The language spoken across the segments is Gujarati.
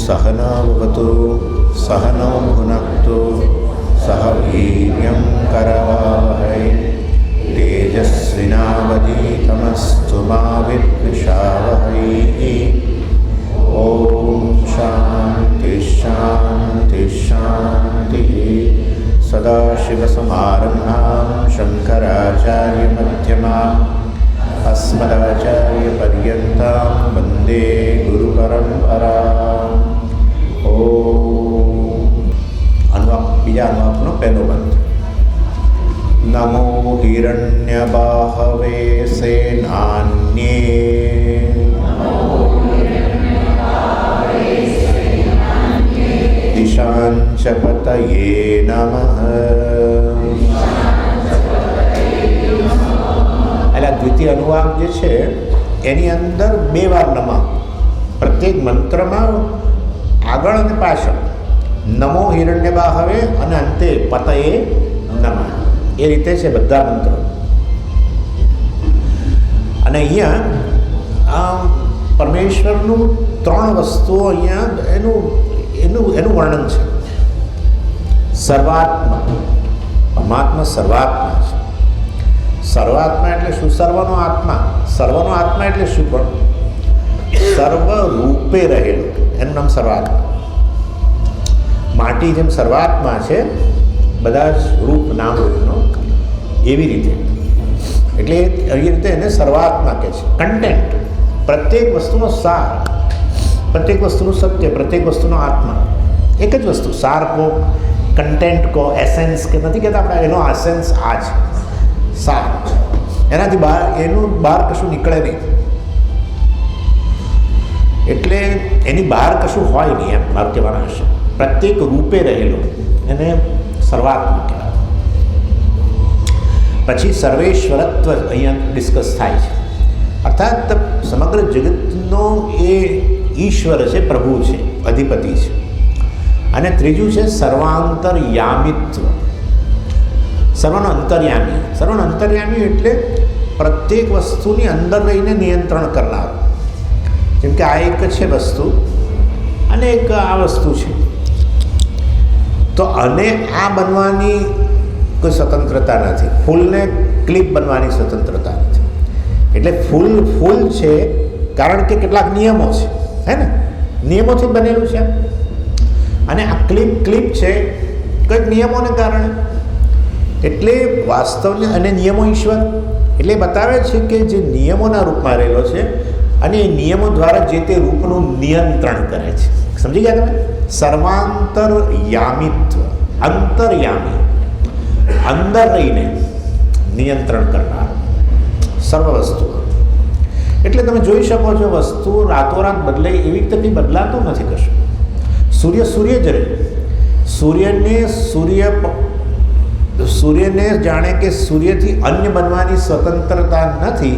सहनावतु सहनौ भुनक्तु सह वीर्यं करवावहै तेजस्विनावधीतमस्तु मा विद्विषावहै। ॐ शान्ति शान्ति शान्तिः। सदाशिवसमारम्भां शङ्कराचार्यमध्यमाम् अस्मदाचार्यपर्यन्तां वन्दे गुरुपरम्पराम्। બીજા અનુવાકનો પહેલો મંત્ર. નમો હિરણ્યબાહવે સેનાન્યે દિશાંચ પતયે નમઃ. એટલે દ્વિતીય અનુવાક જે છે એની અંદર 2 વાર નમઃ, પ્રત્યેક મંત્રમાં આગળ અને પાછળ નમો હિરણ્યબાહવે અને અંતે પતયે નમઃ. એ રીતે છે બધા મંત્રો. અને અહીંયા પરમેશ્વરનું 3 વસ્તુઓ અહીંયા એનું વર્ણન છે. સર્વાત્મા, પરમાત્મા સર્વાત્મા છે. સર્વાત્મા એટલે શું? સર્વનો આત્મા. સર્વનો આત્મા એટલે શું? પણ સર્વ રૂપે રહેલું, એનું નામ સર્વાત્મા. માટી જેમ સર્વાત્મા છે, બધા જ રૂપ નામ રૂપનો, એવી રીતે. એટલે એ રીતે એને સર્વાત્મા કહે છે. કન્ટેન્ટ, પ્રત્યેક વસ્તુનો સાર, પ્રત્યેક વસ્તુનું સત્ય, પ્રત્યેક વસ્તુનો આત્મા એક જ વસ્તુ. સાર કહો, કન્ટેન્ટ કહો, એસેન્સ કે નથી કહેતા આપણે, એનો એસેન્સ આ છે, સાર. એનાથી એનું બહાર કશું નીકળે નહીં. એટલે એની બહાર કશું હોય નહીં, એમ મારું કહેવાનું હશે. પ્રત્યેક રૂપે રહેલું એને સર્વાત્મા કહેવાય. પછી સર્વેશ્વરત્વ અહીંયા ડિસ્કસ થાય છે. અર્થાત સમગ્ર જગતનો એ ઈશ્વર છે, પ્રભુ છે, અધિપતિ છે. અને ત્રીજું છે સર્વાંતરયામિત્વ. સર્વનો અંતર્યામી. સર્વનો અંતર્યામી એટલે પ્રત્યેક વસ્તુની અંદર રહીને નિયંત્રણ કરનાર. જેમ કે આ એક છે વસ્તુ અને એક આ વસ્તુ છે, તો અને આ બનવાની કોઈ સ્વતંત્રતા નથી. ફૂલને ક્લિપ બનવાની સ્વતંત્રતા નથી. એટલે ફૂલ છે કારણ કે કેટલાક નિયમો છે, હે ને? નિયમોથી બનેલું છે. અને આ ક્લિપ છે કંઈક નિયમોને કારણે. એટલે વાસ્તવને અને નિયમો ઈશ્વર એટલે બતાવે છે કે જે નિયમોના રૂપમાં રહેલો છે અને એ નિયમો દ્વારા જે તે રૂપનું નિયંત્રણ કરે છે. સમજી ગયા તમે? સર્વાંતરયામિત્વ, અંતર્યામી, અંદર રહીને નિયંત્રણ કરનાર સર્વ વસ્તુ. એટલે તમે જોઈ શકો છો વસ્તુ રાતોરાત બદલે એવી રીતે કંઈ બદલાતું નથી કશું. સૂર્ય જ રહે. સૂર્યને જાણે કે સૂર્યથી અન્ય બનવાની સ્વતંત્રતા નથી,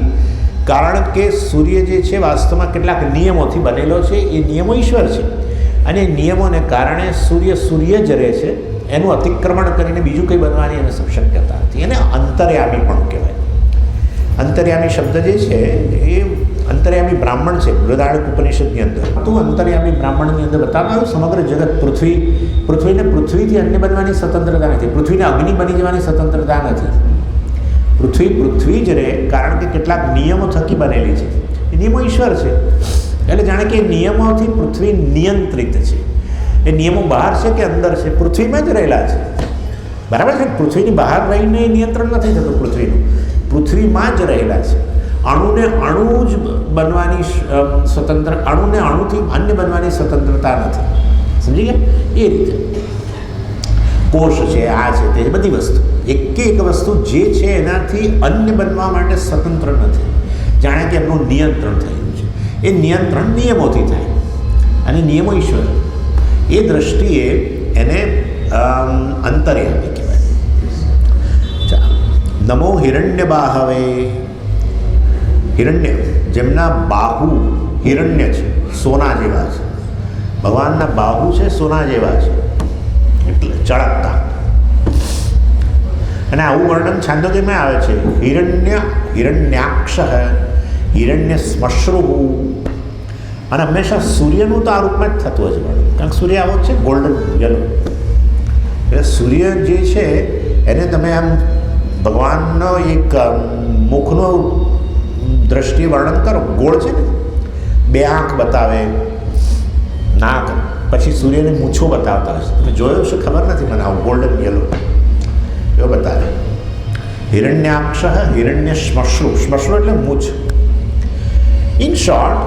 કારણ કે સૂર્ય જે છે વાસ્તવમાં કેટલાક નિયમોથી બનેલો છે. એ નિયમો ઈશ્વર છે અને એ નિયમોને કારણે સૂર્ય જ રહે છે. એનું અતિક્રમણ કરીને બીજું કંઈ બનવાની એને શક્યતા નથી. એને અંતર્યામી પણ કહેવાય. અંતર્યામી શબ્દ જે છે એ અંતર્યામી બ્રાહ્મણ છે. બૃહદારણ્યક ઉપનિષદની અંદર અંતર્યામી બ્રાહ્મણની અંદર બતાવવામાં આવ્યું સમગ્ર જગત પૃથ્વીને પૃથ્વીથી અન્ય બનવાની સ્વતંત્રતા નથી. પૃથ્વીને અગ્નિ બની જવાની સ્વતંત્રતા નથી. પૃથ્વી જ રહે કારણ કે કેટલાક નિયમો થકી બનેલી છે. એ નિયમો ઈશ્વર છે. એટલે જાણે કે એ નિયમોથી પૃથ્વી નિયંત્રિત છે. એ નિયમો બહાર છે કે અંદર છે? પૃથ્વીમાં જ રહેલા છે. બરાબર છે? પૃથ્વીની બહાર રહીને નિયંત્રણ નથી થતું પૃથ્વીનું. પૃથ્વીમાં જ રહેલા છે. અણુને અણુ જ બનવાની અણુને અણુથી અન્ય બનવાની સ્વતંત્રતા નથી. સમજી ગયા? એ રીતે કોષ છે, આ છે, તે બધી વસ્તુ, એક વસ્તુ જે છે એનાથી અન્ય બનવા માટે સ્વતંત્ર નથી. જાણે કે એમનું નિયંત્રણ થયું છે. એ નિયંત્રણ નિયમોથી થાય અને નિયમો ઈશ્વર. એ દ્રષ્ટિએ એને અંતર્યામી કહેવાય. નમો હિરણ્યબાહવે. હિરણ્ય જેમના બાહુ હિરણ્ય છે, સોના જેવા છે. ભગવાનના બાહુ છે સોના જેવા છે, એટલે ચળકતા. અને આવું વર્ણન છાંદોગ્યમાં આવે છે. હિરણ્યાક્ષ હિરણ્ય શ્મશ્રુ. અને હંમેશા સૂર્યનું તો આ રૂપમાં જ થતું હશે, કારણ કે સૂર્ય આવો જ છે ગોલ્ડન યલો. એટલે સૂર્ય જે છે એને તમે આમ ભગવાનનો એક મુખનો દ્રષ્ટિએ વર્ણન કરો, ગોળ છે ને, બે આંખ બતાવે, નાક, પછી સૂર્યને મૂછો બતાવતા હશે. તમે જોયો છે ખબર નથી મને, આવું ગોલ્ડન યલો એવો બતાવે. હિરણ્યાક્ષ હિરણ્ય શ્મશ્રુ, શ્મશ્રુ એટલે મૂછ. ઇન શોર્ટ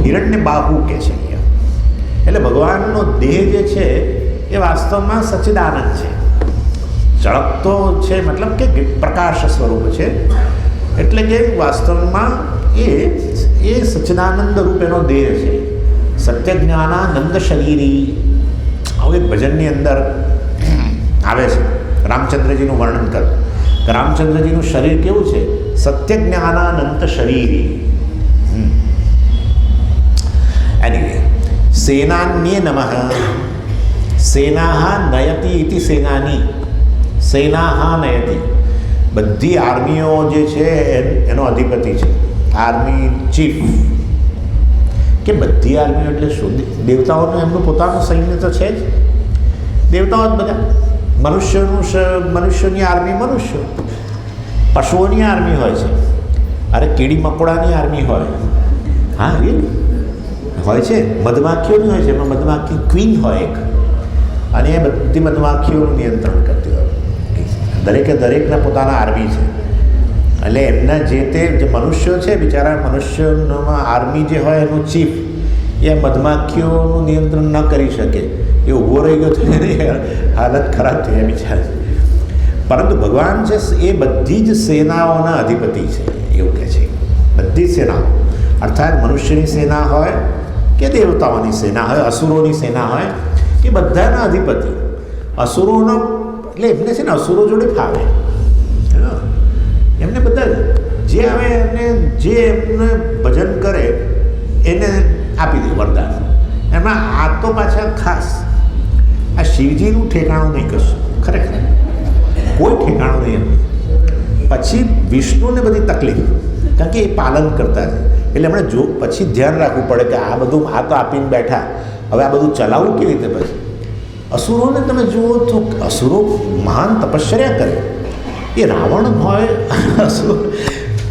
હિરણ્ય બાહુ કે છે અહીંયા. એટલે ભગવાનનો દેહ જે છે એ વાસ્તવમાં સચ્ચિદાનંદ છે, ઝળકતો છે, મતલબ કે પ્રકાશ સ્વરૂપ છે. એટલે કે વાસ્તવમાં એ સચ્ચિદાનંદ રૂપ એનો દેહ છે. સત્ય જ્ઞાનાનંદ શરીરી, આવું એક ભજનની અંદર આવે છે. રામચંદ્રજીનું વર્ણન કર, રામચંદ્રજીનું શરીર કેવું છે? સત્ય જ્ઞાનાનંદ શરીરી. એનીવે, સેનાન્યે નમઃ. સેનાહ નયતિ ઇતિ સેનાની, સેનાહ નયતિ, બધી આર્મીઓ જે છે એનો અધિપતિ છે, આર્મી ચીફ. કે બધી આર્મીઓ એટલે શું? દેવતાઓનું એમનું પોતાનું સૈન્ય તો છે જ, દેવતાઓ જ બધા. મનુષ્યોની આર્મી મનુષ્યો, પશુઓની આર્મી હોય છે, અરે કીડી મકોડાની આર્મી હોય, હા રિયલી હોય છે, મધમાખીઓની હોય છે. એમાં મધમાખી ક્વીન હોય એક, અને એ બધી મધમાખીઓનું નિયંત્રણ કરતી હોય. દરેકના પોતાના આર્મી છે. એટલે એમના જે તે જે મનુષ્યો છે બિચારા, મનુષ્યોમાં આર્મી જે હોય એનું ચીફ એ મધમાખીઓનું નિયંત્રણ ન કરી શકે, એ ઊભો રહી ગયો તો એની હાલત ખરાબ થઈ જાય બિચારા. પરંતુ ભગવાન છે એ બધી જ સેનાઓના અધિપતિ છે, એવું કહે છે. બધી જ સેનાઓ, અર્થાત મનુષ્યની સેના હોય કે દેવતાઓની સેના હોય, અસુરોની સેના હોય, એ બધાના અધિપતિ. અસુરોનો એટલે એમને છે ને અસુરો જોડે ફાવે, એમને બધા જે આવે એમને જે એમને ભજન કરે એને આપી દે વરદાન. એમાં આ તો પાછા ખાસ આ શિવજીનું ઠેકાણું નહીં કશું, ખરેખર કોઈ ઠેકાણું નહીં એમ. પછી વિષ્ણુને બધી તકલીફ, કારણ કે એ પાલન કરતા છે. એટલે એમણે જો પછી ધ્યાન રાખવું પડે કે આ બધું આ તો આપીને બેઠા, હવે આ બધું ચલાવવું કેવી રીતે? પછી અસુરોને તમે જુઓ તો અસુરો મહાન તપશ્ચર્યા કરે. એ રાવણ હોય અસુર,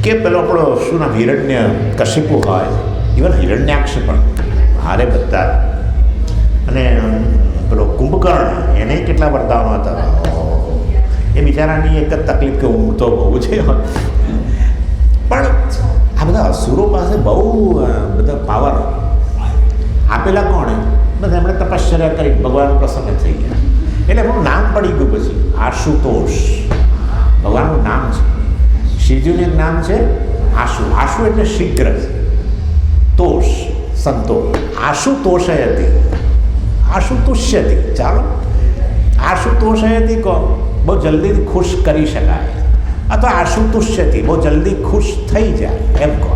કે પેલો આપણો શું નામ હિરણ્ય કશિપુ હોય, ઇવન હિરણ્યાક્ષ પણ, હારે બધા. અને પેલો કુંભકર્ણ, એને કેટલા વરદાનો હતા. એ બિચારાની એક જ તકલીફ કે ઊંઘ તો બહુ છે. પણ આ બધા અસુરો પાસે બહુ બધા પાવર આપેલા કોણે? બધા એમણે તપશ્ચર્યા કરી, ભગવાન પ્રસન્ન થઈ ગયા. એટલે એમનું નામ પડી ગયું પછી આશુતોષ, ભગવાનનું નામ છે. શિવજીનું એક નામ છે આશુ. આશુ એટલે શીઘ્ર, તોષ સંતોષ. આશુતોષયતી, આશુતુષ્યતી. ચાલો, આશુતોષયતી કહો, બહુ જલ્દીથી ખુશ કરી શકાય, અથવા આશુતુષ્યતી, બહુ જલ્દી ખુશ થઈ જાય એમ કહો.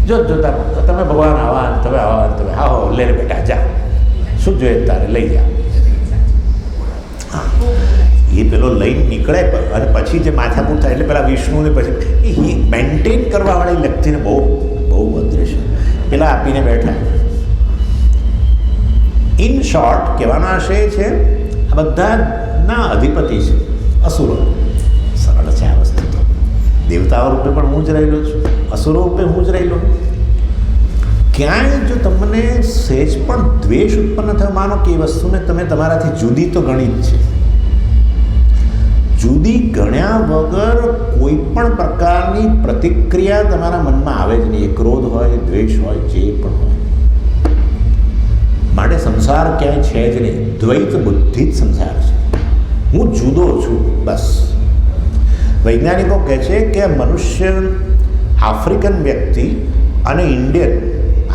જોતા તમે ભગવાન આવા, તમે આવા, તમે આવો, લે બેટા જા, શું જોઈએ તારે લઈ જા. એ પેલો લઈને નીકળે અને પછી જે માથાકૂટ થાય એટલે પેલા વિષ્ણુને પછી એ મેન્ટેન કરવાવાળી વ્યક્તિને બહુ બહુ અદૃશ્ય પેલા આપીને બેઠા. ઇન શોર્ટ કહેવાનો આશય છે આ બધાના અધિપતિ છે અસુરો. સરળ છે આ વસ્તુ. તો દેવતાઓ રૂપે પણ હું જ રહેલો છું, અસુરો રૂપે હું જ રહેલો. ક્યાંય જો તમને સહેજ પણ દ્વેષ ઉત્પન્ન થયો, માનો કે એ વસ્તુને તમે તમારાથી જુદી તો ગણી જ છે, જુદી ગણ્યા વગર કોઈ પણ પ્રકારની પ્રતિક્રિયા તમારા મનમાં આવે જ નહીં. એ ક્રોધ હોય, દ્વેષ હોય, જે પણ હોય. માટે સંસાર ક્યાંય છે જ નહીં, દ્વૈત બુદ્ધિ જ સંસાર છે. હું જુદો છું બસ. વૈજ્ઞાનિકો કહે છે કે મનુષ્ય, આફ્રિકન વ્યક્તિ અને ઇન્ડિયન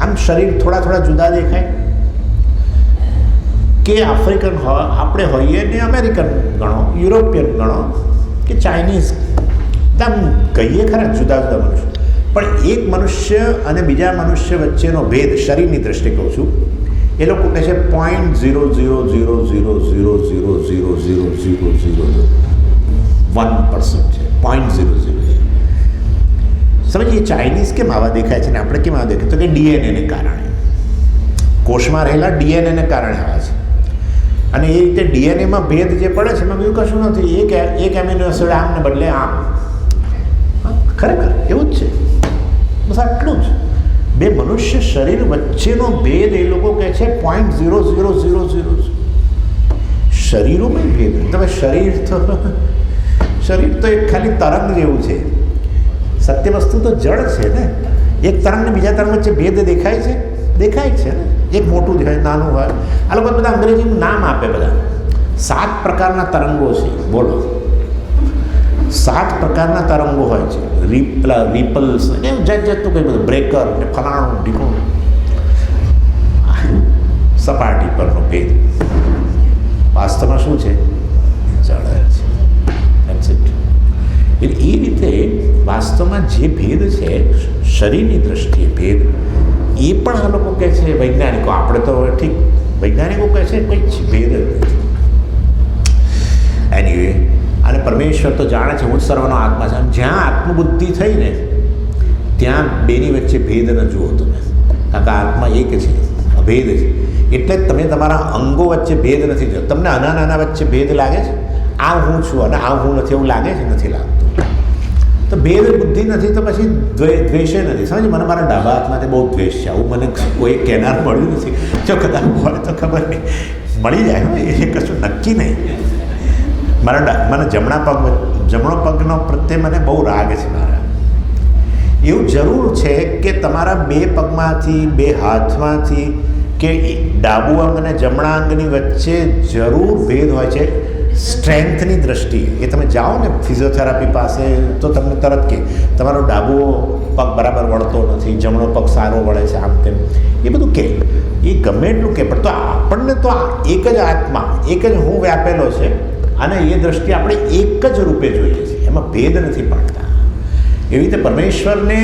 આમ શરીર થોડા થોડા જુદા દેખાય. કે આફ્રિકન હોય આપણે હોઈએ ને અમેરિકન ગણો, યુરોપિયન ગણો કે ચાઇનીઝ, આમ કહીએ ખરા જુદા જુદા મનુષ્ય. પણ એક મનુષ્ય અને બીજા મનુષ્ય વચ્ચેનો ભેદ, શરીરની દ્રષ્ટિએ કહું છું, એ લોકો કહે છે 0.00000000001% છે. 0.00 સમજીએ ચાઇનીઝ કેમ આવા દેખાય છે ને આપણે કેમ આવા દેખાય? તો કે ડીએનએને કારણે, કોષમાં રહેલા ડીએનએને કારણે આવા છે. અને એ રીતે ડીએનએમાં ભેદ જે પડે છે એમાં બીજું કશું નથી. એક એમિનો એસિડ આમને બદલે આમ, ખરેખર એવું જ છે. બસ આટલું જ. બે મનુષ્ય શરીર વચ્ચેનો ભેદ એ લોકો કહે છે 0.0000. શરીરોમાં ભેદ. તમે શરીર તો એક ખાલી તરંગ જેવું છે. સત્ય વસ્તુ તો જળ છે ને. એક તરંગને બીજા તરંગ વચ્ચે ભેદ દેખાય છે? દેખાય છે ને. એક મોટું હોય, નાનું હોય. આ લોકો બધા અંગ્રેજીનું નામ આપે બધા. 7 પ્રકારના તરંગો છે. બોલો, 7 પ્રકારના તરંગો હોય છે. રિપલ્સ એમ જાતનું કંઈ બધું, બ્રેકર ને ફલાણું ઢીકણું. સપાટી પરનો ભેદ વાસ્તવમાં શું છે? જળ છે. એટલે એ રીતે વાસ્તવમાં જે ભેદ છે શરીરની દ્રષ્ટિએ ભેદ, એ પણ આ લોકો કહે છે વૈજ્ઞાનિકો. આપણે તો ઠીક, વૈજ્ઞાનિકો કહે છે કંઈ ભેદ જ નથી. એનીવે, અને પરમેશ્વર તો જાણે છે હું જ સર્વનો આત્મા છે. જ્યાં આત્મબુદ્ધિ થઈ ને ત્યાં બેની વચ્ચે ભેદ ન જુઓ તમે, કારણ કે આત્મા એક છે, અભેદ છે. એટલે જ તમે તમારા અંગો વચ્ચે ભેદ નથી જોયો. તમને નાના વચ્ચે ભેદ લાગે છે? આ હું છું અને આ હું નથી એવું લાગે છે? નથી લાગતું. તો ભેદ બુદ્ધિ નથી તો પછી દ્વેષે નથી. સમજ, મને મારા ડાબા હાથમાંથી બહુ દ્વેષ છે, આવું મને કોઈ કહેનાર મળ્યું નથી. જો કદાચ હોય તો ખબર નહીં, મળી જાય હોય એ કશું નક્કી નહીં. મને જમણો પગનો પ્રત્યે મને બહુ રાગ છે મારા. એવું જરૂર છે કે તમારા 2 પગમાંથી, 2 હાથમાંથી કે ડાબુ અંગ અને જમણા અંગની વચ્ચે જરૂર ભેદ હોય છે સ્ટ્રેન્થની દ્રષ્ટિએ. એ તમે જાઓ ને ફિઝિયોથેરાપી પાસે તો તમને તરત કે તમારો ડાબો પગ બરાબર વળતો નથી, જમણો પગ સારો વળે છે, આમ તેમ એ બધું કે. એ ગમે એટલું કે, પણ તો આપણને તો એક જ આત્મા, એક જ હું વ્યાપેલો છે. અને એ દ્રષ્ટિ આપણે એક જ રૂપે જોઈએ છીએ, એમાં ભેદ નથી પાડતા. એવી રીતે પરમેશ્વરને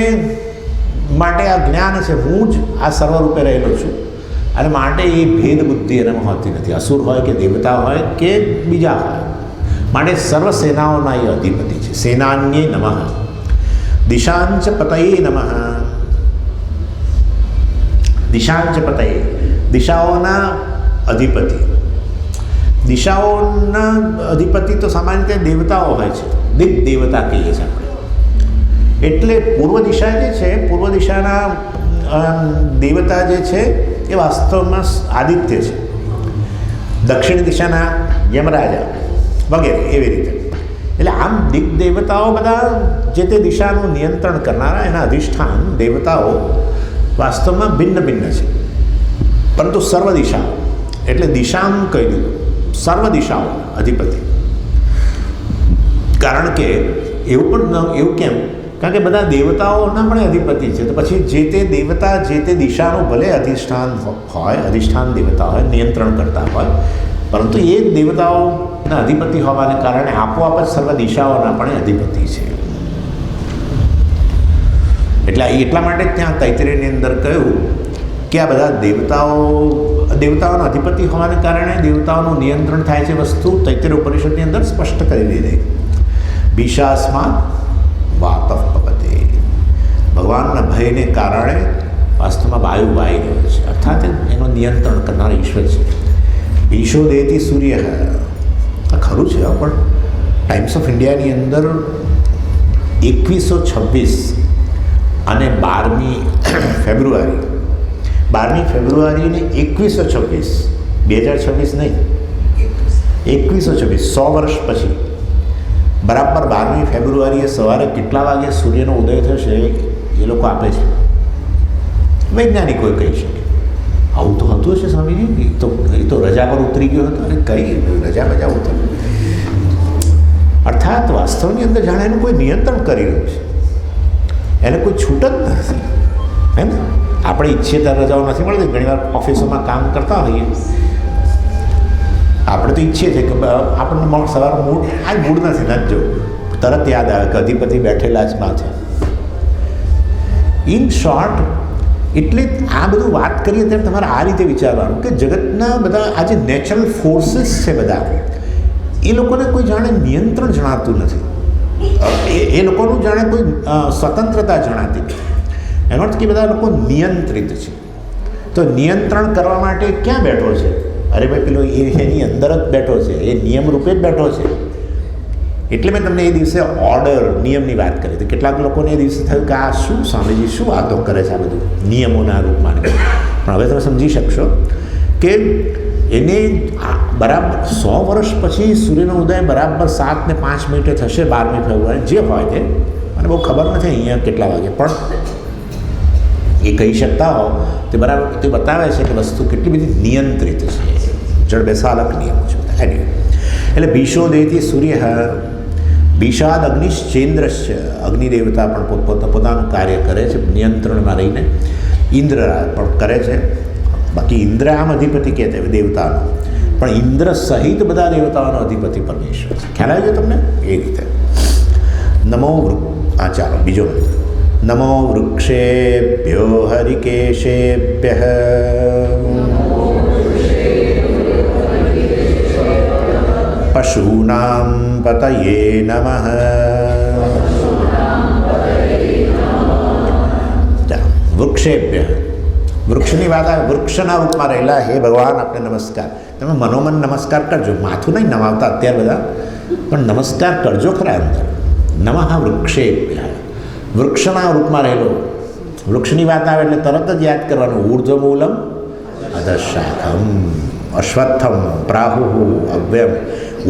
માટે આ જ્ઞાન છે, હું જ આ સર્વરૂપે રહેલો છું. અને માટે એ ભેદ બુદ્ધિ એનામાં હોતી નથી. અસુર હોય કે દેવતા હોય કે બીજા હોય, માટે સર્વ સેનાઓના એ અધિપતિ છે. સેનાન્યે નમઃ, દિશાંચ પતયે નમઃ. દિશાંચ પતયે, દિશાઓના અધિપતિ. દિશાઓના અધિપતિ તો સામાન્ય રીતે દેવતાઓ હોય છે, દિગ દેવતા કહીએ છીએ આપણે. એટલે પૂર્વ દિશા જે છે, પૂર્વ દિશાના દેવતા જે છે એ વાસ્તવમાં આદિત્ય છે. દક્ષિણ દિશાના યમરાજા વગેરે એવી રીતે. એટલે આમ દિગ દેવતાઓ બધા જે તે દિશાનું નિયંત્રણ કરનારા એના અધિષ્ઠાન દેવતાઓ વાસ્તવમાં ભિન્ન ભિન્ન છે. પરંતુ સર્વ દિશાઓ, એટલે દિશામ કહી દીધું, સર્વ દિશાઓ અધિપતિ. કારણ કે એવું કેમ? કારણ કે બધા દેવતાઓના પણ અધિપતિ છે. તો પછી જે તે દેવતા જે તે દિશાનું ભલે અધિષ્ઠાન હોય, અધિષ્ઠાન દેવતા હોય, નિયંત્રણ કરતા હોય, પરંતુ એ દેવતાઓના અધિપતિ હોવાને કારણે આપોઆપ જ સર્વ દિશાઓના પણ અધિપતિ છે. એટલે એટલા માટે ત્યાં તૈત્તરીયની અંદર કહ્યું કે આ બધા દેવતાઓના અધિપતિ હોવાને કારણે દેવતાઓનું નિયંત્રણ થાય છે વસ્તુ તૈત્તરીય ઉપનિષદની અંદર સ્પષ્ટ કરી દીધી. ભીષાસ્માન વાતઃ પવતે, ભગવાનના ભયને કારણે વાસ્તવમાં વાયુ વાઈ રહ્યો છે, અર્થાત એનું નિયંત્રણ કરનાર ઈશ્વર છે. ભીષો દેતી સૂર્ય, આ ખરું છે. પણ ટાઈમ્સ ઓફ ઇન્ડિયાની અંદર 2126 અને 12મી ફેબ્રુઆરી 12મી ને 2126, 2026 નહીં, 2126, 100 વર્ષ પછી બરાબર 12મી ફેબ્રુઆરીએ સવારે કેટલા વાગે સૂર્યનો ઉદય થશે એ લોકો આપે છે. વૈજ્ઞાનિકોએ કહી શકે આવું તો હતું હશે સ્વામીજી, એ તો રજા પર ઉતરી ગયો હતો. અને કઈ રજા ઉતરી, અર્થાત વાસ્તવની અંદર જાણે એનું કોઈ નિયંત્રણ કરી રહ્યું છે, એને કોઈ છૂટ જ નથી. હે ને, આપણે ઈચ્છીએ ત્યારે રજાઓ નથી મળતી. ઘણીવાર ઓફિસોમાં કામ કરતા હોઈએ, આપણે તો ઈચ્છીએ છીએ કે આપણને સવાર મૂડ નથી જ જવું, તરત યાદ આવે કે અધિપતિ બેઠેલા જ માં છે. ઇન શોર્ટ, એટલે આ બધું વાત કરીએ ત્યારે તમારે આ રીતે વિચારવાનું કે જગતના બધા આ જે નેચરલ ફોર્સીસ છે બધા, એ લોકોને કોઈ જાણે નિયંત્રણ જણાતું નથી. એ લોકોનું જાણે કોઈ સ્વતંત્રતા જણાતી નથી. એનો અર્થ કે બધા લોકો નિયંત્રિત છે. તો નિયંત્રણ કરવા માટે ક્યાં બેઠો છે? અરે ભાઈ પેલો એની અંદર જ બેઠો છે, એ નિયમ રૂપે જ બેઠો છે. એટલે મેં તમને એ દિવસે ઓર્ડર, નિયમની વાત કરી હતી. કેટલાક લોકોને એ દિવસે થયું કે આ શું સ્વામીજી શું વાતો કરે છે આ બધું નિયમોના રૂપમાં. પણ હવે તમે સમજી શકશો કે એને બરાબર 100 વર્ષ પછી સૂર્યનો ઉદય બરાબર 7:05 થશે, 12મી ફેબ્રુઆરી, જે હોય તે મને બહુ ખબર નથી અહીંયા કેટલા વાગે, પણ એ કહી શકતા હો તે બરાબર તે બતાવે છે કે વસ્તુ કેટલી બધી નિયંત્રિત છે. જળ બેસાલક નિયમો છે બધા. એની એટલે ભીષોદેતી સૂર્ય, ભીષાદ અગ્નિશ્ચેન્દ્રશ્ચ, અગ્નિ દેવતા પણ પોતાનું કાર્ય કરે છે નિયંત્રણમાં રહીને. ઇન્દ્ર પણ કરે છે. બાકી ઇન્દ્ર આમ અધિપતિ કહેતે દેવતાનો, પણ ઇન્દ્ર સહિત બધા દેવતાઓનો અધિપતિ પરમેશ્વર છે. ખ્યાલ આવી ગયો તમને? એ રીતે નમો ચાલો બીજો મંત્ર. નમો વૃક્ષેભ્યો હરિકેશેભ્યઃ પશૂનાં પતયે નમઃ. વૃક્ષેભ્ય, વૃક્ષની વાત આવે, વૃક્ષના રૂપમાં રહેલા હે ભગવાન આપણે નમસ્કાર. તમે મનોમન નમસ્કાર કરજો, માથું નહીં નમાવતા અત્યારે બધા, પણ નમસ્કાર કરજો ખરા અંદર. નમઃ વૃક્ષેભ્ય, વૃક્ષના રૂપમાં રહેલો. વૃક્ષની વાત આવે એટલે તરત જ યાદ કરવાનું. ઊર્ધ્વમૂલમ અધઃશાખમ અશ્વત્થમ પ્રાહુ અવ્યમ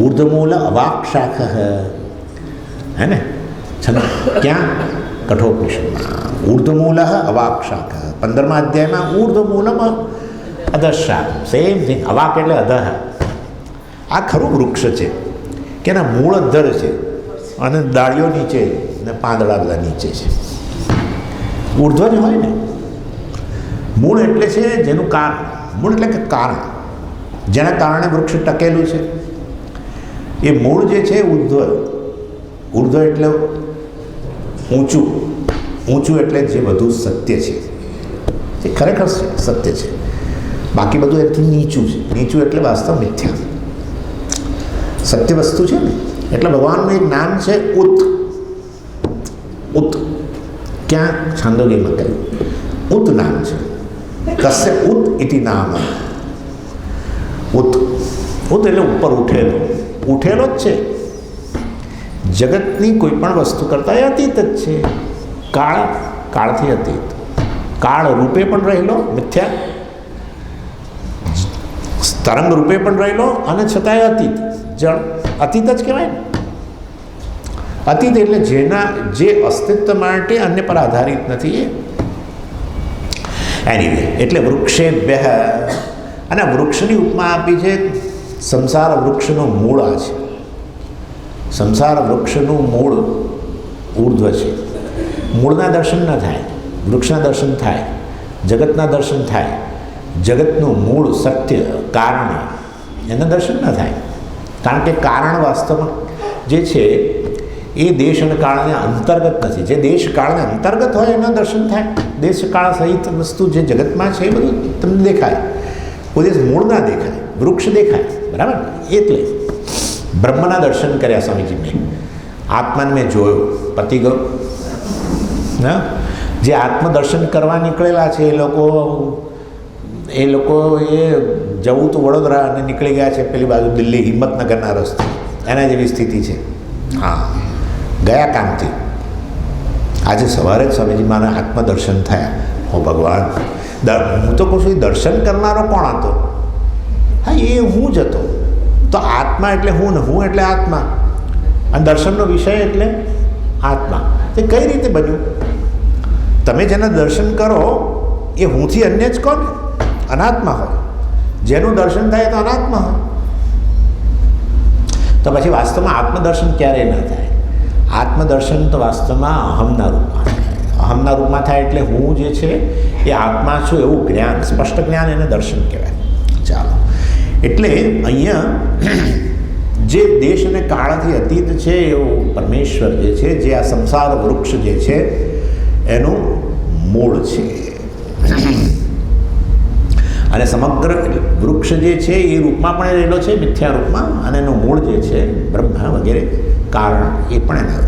ઊર્ધ્વમૂલ અવાક્ષાખ. હે ને? ક્યાં? કઠોપનિષદમાં ઊર્ધ્વમૂલ અવાક્ષાખ. 15મા અધ્યાયમાં ઊર્ધ્વમૂલમ અધઃશાખ. Same thing. અવાક એટલે અધઃ. આ ખરું વૃક્ષ છે કે એના મૂળ અધર છે અને ડાળીઓ નીચે ને પાંદડા બધા નીચે છે. ઊર્ધ્વ જ હોય ને. મૂળ એટલે છે જેનું કારણ. મૂળ એટલે કે કારણ, જેના કારણે વૃક્ષ ટકેલું છે. એ મૂળ જે છે ઊર્ધ્વ. ઊર્ધ્વ એટલે ઊંચું. ઊંચું એટલે જે બધું સત્ય છે, એ ખરેખર સત્ય છે. બાકી બધું એથી નીચું છે. નીચું એટલે વાસ્તવ મિથ્યા. સત્ય વસ્તુ છે ને. એટલે ભગવાનનું એક નામ છે ઉત. ઉત ક્યાં? છાંદોગ્યમાં કહ્યું ઉત નામ છે. કસ્ય ઉત ઇતિ નામ. ઉત, ઉત એટલે ઉપર ઉઠેલો. ઉઠેલો જ છે. જગતની કોઈ પણ વસ્તુ કરતાં એ અતીત જ છે. કાળ, કાળથી અતીત. કાળ રૂપે પણ રહેલો મિથ્યા, તરંગ રૂપે પણ રહેલો અને છતાંય અતીત. જળ અતીત જ કહેવાય ને. અતીત એટલે જે અસ્તિત્વ માટે અન્ય પર આધારિત નથી. એનીવે એટલે વૃક્ષેભ્ય. અને વૃક્ષની ઉપમા આપી છે. સંસાર વૃક્ષનું મૂળ આ છે. સંસાર વૃક્ષનું મૂળ ઊર્ધ્વ છે. મૂળના દર્શન ન થાય, વૃક્ષના દર્શન થાય, જગતના દર્શન થાય. જગતનું મૂળ સત્ય કારણ એના દર્શન ન થાય. કારણ કે કારણ વાસ્તવમાં જે છે એ દેશ અને કાળને અંતર્ગત નથી. જે દેશ કાળને અંતર્ગત હોય એના દર્શન થાય. દેશ કાળ સહિત વસ્તુ જે જગતમાં છે એ બધું તમને દેખાય. કોઈ દિવસ મૂળ ના દેખાય, વૃક્ષ દેખાય. બરાબર? એટલે બ્રહ્મના દર્શન કર્યા સ્વામીજીને. આત્માને મેં જોયો, પતી ગયો. હા, જે આત્મદર્શન કરવા નીકળેલા છે એ લોકો જવું તો વડોદરા અને નીકળી ગયા છે પેલી બાજુ દિલ્હી હિંમતનગરના રસ્તે. એના જેવી સ્થિતિ છે. હા, ગયા કામથી. આજે સવારે જ સ્વામીજી મારા આત્મદર્શન થયા. હો ભગવાન, હું તો કહું છું દર્શન કરનારો કોણ હતો? હા, એ હું જ હતો. તો આત્મા એટલે હું ને હું એટલે આત્મા, અને દર્શનનો વિષય એટલે આત્મા. તે કઈ રીતે બન્યું? તમે જેના દર્શન કરો એ હુંથી અન્ય જ કોણ? અનાત્મા હોય. જેનું દર્શન થાય તો અનાત્મા હોય. તો પછી વાસ્તવમાં આત્મદર્શન ક્યારેય ન થાય. આત્મદર્શન તો વાસ્તવમાં અહમના રૂપમાં થાય. અહમના રૂપમાં થાય એટલે હું જે છે એ આત્મા છું એવું જ્ઞાન, સ્પષ્ટ જ્ઞાન, એને દર્શન કહેવાય. ચાલો, એટલે અહીંયા જે દેશ અને કાળથી અતીત છે એવું પરમેશ્વર જે છે, જે આ સંસાર વૃક્ષ જે છે એનું મૂળ છે. અને સમગ્ર વૃક્ષ જે છે એ રૂપમાં પણ રહેલો છે, મિથ્યા રૂપમાં, અને એનું મૂળ જે છે બ્રહ્મા વગેરે કારણ એ પણ એના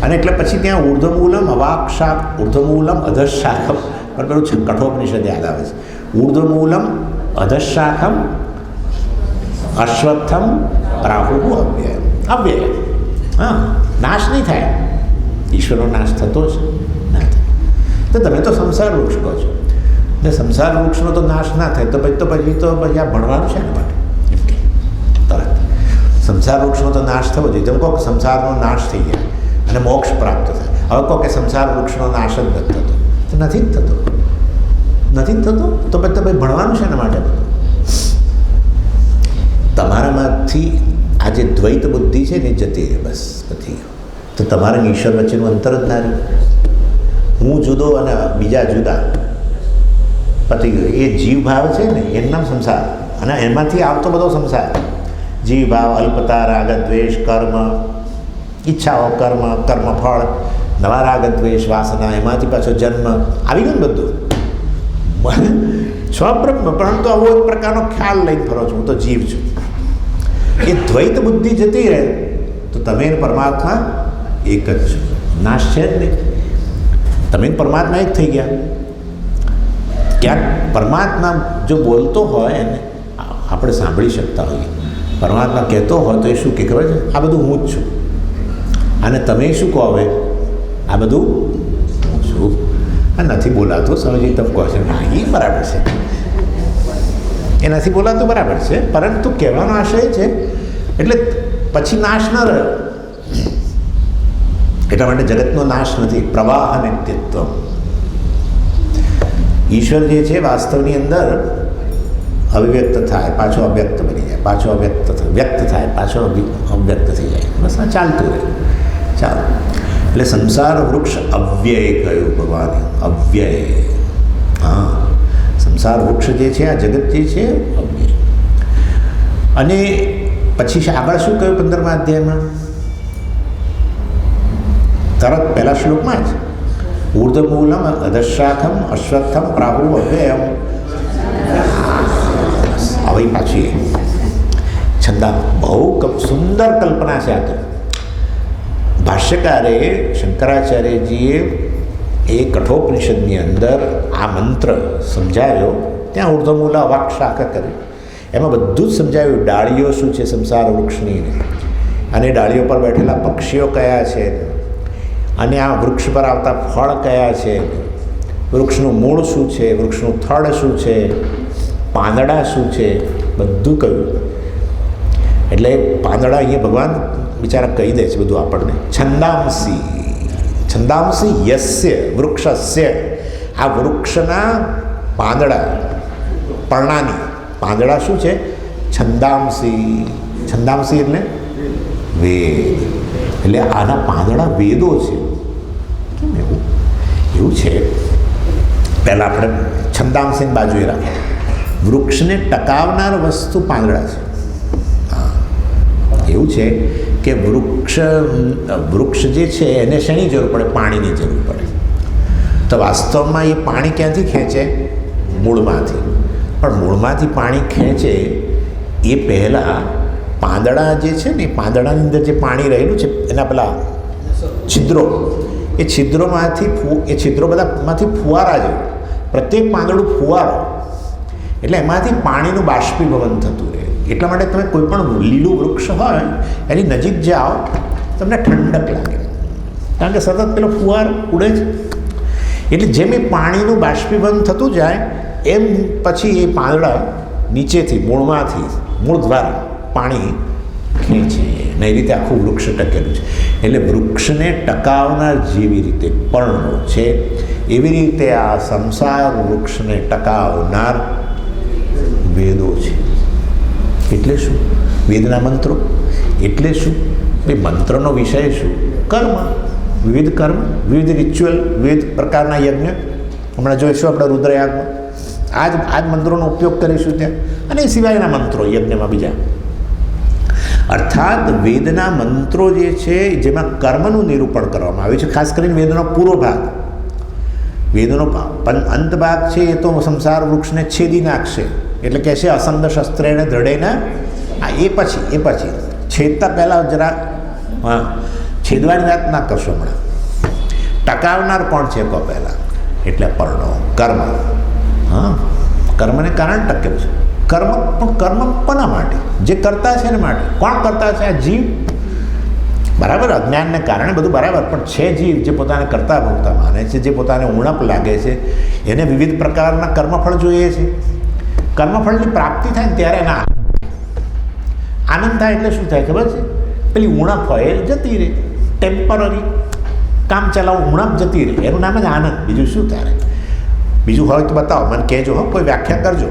અને એટલે પછી ત્યાં ઉર્ધ્વમૂલમ અવાક્ષાક ઉર્ધ્વમૂલમ અધશાખમ પણ પેલું કઠોપનિષદ યાદ આવે છે. ઉર્ધ્વમૂલમ અધશાખમ અશ્વત્થમ પ્રાહુ અવ્યય. અવ્યય, હા, નાશ નહીં થાય. ઈશ્વરનો નાશ થતો છે ના થાય. તો તમે તો સંસાર વૃક્ષ કહો છો ને, સંસાર વૃક્ષનો તો નાશ ના થાય તો પછી આ ભણવાનું છે ને માટે તરત સંસાર વૃક્ષનો તો નાશ થવો જોઈએ. તમે કહો કે સંસારનો નાશ થઈ જાય અને મોક્ષ પ્રાપ્ત થાય. હવે કહો કે સંસાર વૃક્ષનો નાશ જ નથી થતો, તો નથી જ થતો. તો પછી ભણવાનું છે એના માટે બધું. તમારામાંથી આ જે દ્વૈત બુદ્ધિ છે ને જતી રહે, બસ પછી તો તમારા ઈશ્વર વચ્ચેનું અંતર જ ના રહ્યું. હું જુદો અને બીજા જુદા પતી ગયું. એ જીવ ભાવ છે ને એનું નામ સંસાર, અને એમાંથી આવતો બધો સંસાર. જીવ ભાવ, અલ્પતા, રાગ દ્વેષ, કર્મ, ઈચ્છાઓ, કર્મફળ, નવા રાગ દ્વેષ, વાસના, એમાંથી પાછો જન્મ આવી ગયું ને બધું. સ્વબ્રહ્મ, પરંતુ આવો એક પ્રકારનો ખ્યાલ લઈને ફરો છો, હું તો જીવ છું. એ દ્વૈત બુદ્ધિ જતી રહે તો તમે પરમાત્મા એક જ છો. નાશ છે જ નહીં. તમે પરમાત્મા એક થઈ ગયા. ક્યાંક પરમાત્મા જો બોલતો હોય એને આપણે સાંભળી શકતા હોઈએ. પરમાત્મા કહેતો હોય તો એ શું કહે ખબર છે? આ બધું હું જ છું. અને તમે શું કહો? હવે આ બધું હું છું. આ નથી બોલાતું, સમજી તમે કહો છો ના એ બરાબર છે, એ નથી બોલાતું બરાબર છે, પરંતુ કહેવાનો આશય છે એટલે પછી નાશ ન રહ્યો. એટલા માટે જગતનો નાશ નથી. પ્રવાહ નિત્યત્વ. ઈશ્વર જે છે વાસ્તવની અંદર અવ્યક્ત થાય, પાછો અવ્યક્ત બની જાય, પાછો વ્યક્ત થાય, પાછો અવ્યક્ત થઈ જાય. બસ આ ચાલતું રહે. ચાલો, એટલે સંસાર વૃક્ષ અવ્યય કહ્યું ભગવાને. અવ્યય, હા, સંસાર વૃક્ષ જે છે આ જગત જે છે અવ્યય. અને પછી આગળ શું કહ્યું 15મા અધ્યાયમાં? તરત પહેલા શ્લોકમાં જ ઉર્ધ્વમૂલમ અધશાખમ અશ્વત્થમ પ્રાહુ અવ્યયમ. હવે પાછી છંદા બહુ સુંદર કલ્પના છે આ તો. ભાષ્યકારે શંકરાચાર્યજીએ એ કઠોપનિષદની અંદર આ મંત્ર સમજાવ્યો. ત્યાં ઉર્ધ્વમૂલ અવાક્ષાખ કરી એમાં બધું જ સમજાવ્યું. ડાળીઓ શું છે સંસાર વૃક્ષની, અને ડાળીઓ પર બેઠેલા પક્ષીઓ કયા છે, અને આ વૃક્ષ પર આવતા ફળ કયા છે, વૃક્ષનું મૂળ શું છે, વૃક્ષનું થડ શું છે, પાંદડા શું છે, બધું કહ્યું. એટલે પાંદડા અહીંયા ભગવાન બિચારા કહી દે છે બધું આપણને. છંદાંસી યસ્ય વૃક્ષસ્ય. આ વૃક્ષના પાંદડા, પર્ણાની પાંદડા શું છે? છંદાંસી એટલે વેદ. એટલે આના પાંદડા વેદો છે. કેમ એવું છે? પહેલાં આપણે છંદાંસીની બાજુએ રાખીએ. વૃક્ષને ટકાવનાર વસ્તુ પાંદડા છે. હા, એવું છે કે વૃક્ષ જે છે એને શેની જરૂર પડે? પાણીની જરૂર પડે. તો વાસ્તવમાં એ પાણી ક્યાંથી ખેંચે? મૂળમાંથી. પણ મૂળમાંથી પાણી ખેંચે એ પહેલાં પાંદડા જે છે ને, પાંદડાની અંદર જે પાણી રહેલું છે એના પેલા છિદ્રો, એ છિદ્રો બધામાંથી ફુવારા જેવું. પ્રત્યેક પાંદડું ફુવારો, એટલે એમાંથી પાણીનું બાષ્પીભવન થતું રહે. એટલા માટે તમે કોઈ પણ લીલું વૃક્ષ હોય એની નજીક જાઓ તમને ઠંડક લાગે, કારણ કે સતત પેલો ફુવાર ઉડે છે. એટલે જેમ એ પાણીનું બાષ્પીભવન થતું જાય એમ પછી એ પાંદડા નીચેથી મૂળ દ્વારા પાણી ખેંચે ને એ રીતે આખું વૃક્ષ ટકેલું છે. એટલે વૃક્ષને ટકાવનાર જેવી રીતે પર્ણો છે એવી રીતે આ સંસાર વૃક્ષને ટકાવનાર વેદો છે. એટલે શું? વેદના મંત્રો. એટલે શું? એ મંત્રનો વિષય શું? કર્મ. વિવિધ કર્મ, વિવિધ રિચ્યુઅલ, વિવિધ પ્રકારના યજ્ઞ. હમણાં જોઈશું આપણે રુદ્રયાગમાં આ જ મંત્રોનો ઉપયોગ કરીશું ત્યાં, અને એ સિવાયના મંત્રો યજ્ઞમાં બીજા. અર્થાત વેદના મંત્રો જે છે જેમાં કર્મનું નિરૂપણ કરવામાં આવ્યું છે. ખાસ કરીને વેદનો પૂરો ભાગ, વેદનો અંત ભાગ છે એ તો સંસાર વૃક્ષને છેદી નાખશે. એટલે કહે છે અસંદ શસ્ત્રેને દ્રઢેના. એ પછી છેદતા પહેલાં જરા, હા, છેદવાની વાત ના કરશો હમણાં. ટકાવનાર કોણ છે કહો પહેલાં? એટલે પર્ણો, કર્મ. હા, કર્મને કારણ ટકેલું છે. કર્મ પણ કર્મ કોના માટે? જે કરતા છે એના માટે. કોણ કરતા છે? આ જીવ. બરાબર, અજ્ઞાનને કારણે બધું બરાબર, પણ છે જીવ જે પોતાને કરતા ભોગતા માને છે, જે પોતાને ઉણપ લાગે છે, એને વિવિધ પ્રકારના કર્મફળ જોઈએ છે. કર્મફળની પ્રાપ્તિ થાય ને ત્યારે ના આનંદ થાય. એટલે શું થાય ખબર છે? પેલી ઉણપ હોય એ જતી રહે, ટેમ્પરરી કામ ચલાવવું, ઉણપ જતી રહે, એનું નામ જ આનંદ. બીજું શું થાય? બીજું હોય તો બતાવો, મને કહેજો. હો, કોઈ વ્યાખ્યા કરજો.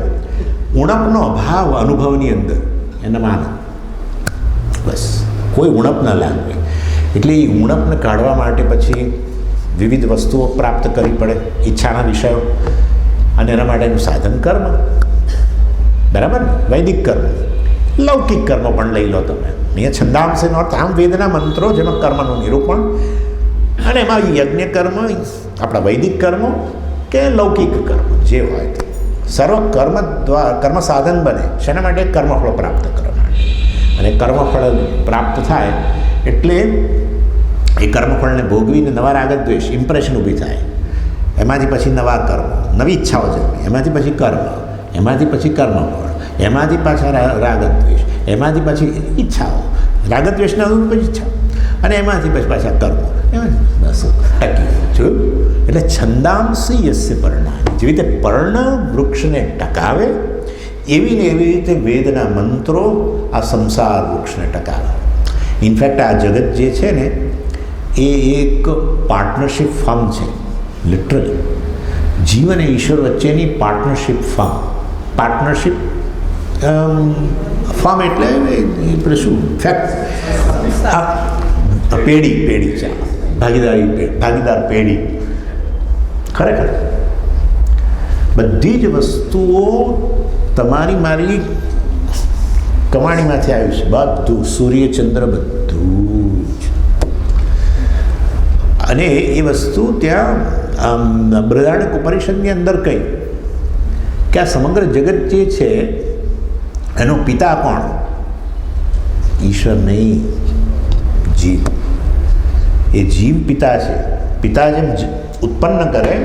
ઉણપનો અભાવ અનુભવની અંદર એનામાં આનંદ. બસ, કોઈ ઉણપ ન લાગવી. એટલે એ ઉણપને કાઢવા માટે પછી વિવિધ વસ્તુઓ પ્રાપ્ત કરવી પડે, ઈચ્છાના વિષયો, અને એના માટેનું સાધન કર્મ. બરાબર ને? વૈદિક કર્મ, લૌકિક કર્મ પણ લઈ લો તમે. અહીંયા છંદાંશનો અર્થ આમ વેદના મંત્રો, જેમાં કર્મનું નિરૂપણ, અને એમાં યજ્ઞ કર્મ, આપણા વૈદિક કર્મો કે લૌકિક કર્મ જે હોય તે સર્વ કર્મ દ્વારા કર્મ સાધન બને. શેના માટે? કર્મફળ પ્રાપ્ત કરવા માટે. અને કર્મફળ પ્રાપ્ત થાય એટલે એ કર્મફળને ભોગવીને નવા રાગદ્વેષ ઇમ્પ્રેશન ઊભી થાય. એમાંથી પછી નવા કર્મ, નવી ઈચ્છાઓ જન્મે. એમાંથી પછી કર્મ, એમાંથી પછી કર્મફળ, એમાંથી પાછા રાગદ્વેષ, એમાંથી પછી ઈચ્છાઓ, રાગદ્વેષના અનુરૂપ ઈચ્છાઓ, અને એમાંથી પછી પાછા કર્મો. બસ ટકી જોયું. એટલે છંદાંસી યસ્ય પર્ણાની, જેવી રીતે પર્ણ વૃક્ષને ટકાવે એવી ને એવી રીતે વેદના મંત્રો આ સંસાર વૃક્ષને ટકાવે. ઇનફેક્ટ આ જગત જે છે ને એ એક પાર્ટનરશિપ ફર્મ છે. લિટરલી જીવ અને ઈશ્વર વચ્ચેની પાર્ટનરશિપ ફર્મ. પાર્ટનરશિપ ફર્મ એટલે શું? ફેક્ટ પેઢી ચા ભાગીદાર પેઢી. ખરેખર બધી જ વસ્તુઓ તમારી મારી કમાણીમાંથી આવ્યું છે. બધું, સૂર્ય ચંદ્ર બધું જ. અને એ વસ્તુ ત્યાં બૃહદારણ્યક ઉપનિષદની અંદર કહી કે આ સમગ્ર જગત જે છે એનો પિતા કોણ? ઈશ્વર નહીં, જીવ. એ જીવ પિતા છે. પિતા જેમ ઉત્પન્ન કરે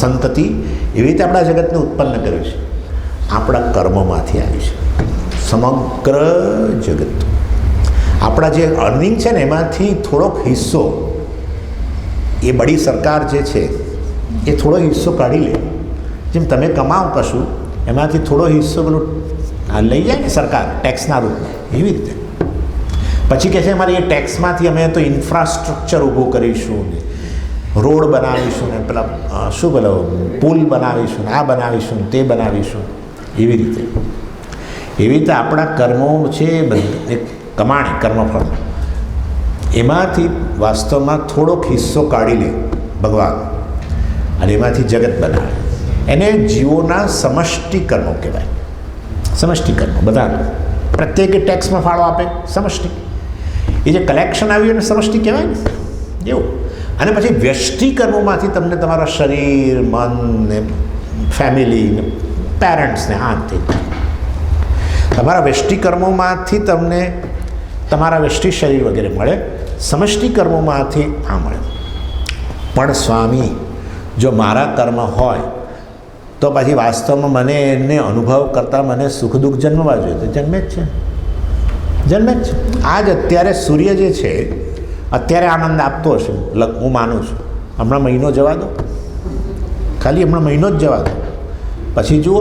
સંતતિ, એવી રીતે આપણા જગતને ઉત્પન્ન કર્યું છે. આપણા કર્મોમાંથી આવી છે સમગ્ર જગત. આપણા જે અર્નિંગ છે ને એમાંથી થોડોક હિસ્સો એ બડી સરકાર જે છે એ થોડો હિસ્સો કાઢી લે. જેમ તમે કમાઓ કશું, એમાંથી થોડો હિસ્સો પેલું લઈ જાય ને સરકાર ટેક્સના રૂપમાં, એવી રીતે પછી કહે છે અમારે એ ટેક્સમાંથી અમે તો ઇન્ફ્રાસ્ટ્રક્ચર ઊભું કરીશું, રોડ બનાવીશું, ને પેલા શું બોલો પુલ બનાવીશું, આ બનાવીશું, તે બનાવીશું. એવી રીતે આપણા કર્મો છે એક કમાણી, કર્મફળ, એમાંથી વાસ્તવમાં થોડોક હિસ્સો કાઢી લે ભગવાન અને એમાંથી જગત બનાવે. એને જીવોના સમષ્ટિ કર્મો કહેવાય. સમષ્ટિ કર્મો બધાને પ્રત્યેકે ટેક્સમાં ફાળો આપે, સમષ્ટિ. એ જે કલેક્શન આવ્યું એને સમષ્ટિ કહેવાય ને એવું. અને પછી વ્યષ્ટિ કર્મોમાંથી તમને તમારા શરીર, મન ને ફેમિલી ને પેરેન્ટ્સને હાથથી તમારા વ્યષ્ટિ કર્મોમાંથી તમને તમારા વ્યષ્ટિ શરીર વગેરે મળે. સમષ્ટિ કર્મોમાંથી આ મળે. પણ સ્વામી, જો મારા કર્મ હોય તો પછી વાસ્તવમાં મને એને અનુભવ કરતાં મને સુખ દુઃખ જન્મવા જોઈએ તો જન્મે જ છે. આ જ અત્યારે સૂર્ય જે છે અત્યારે આનંદ આપતો હશે, હું માનું છું. હમણાં મહિનો જવા દો, ખાલી હમણાં મહિનો જ જવા દો, પછી જુઓ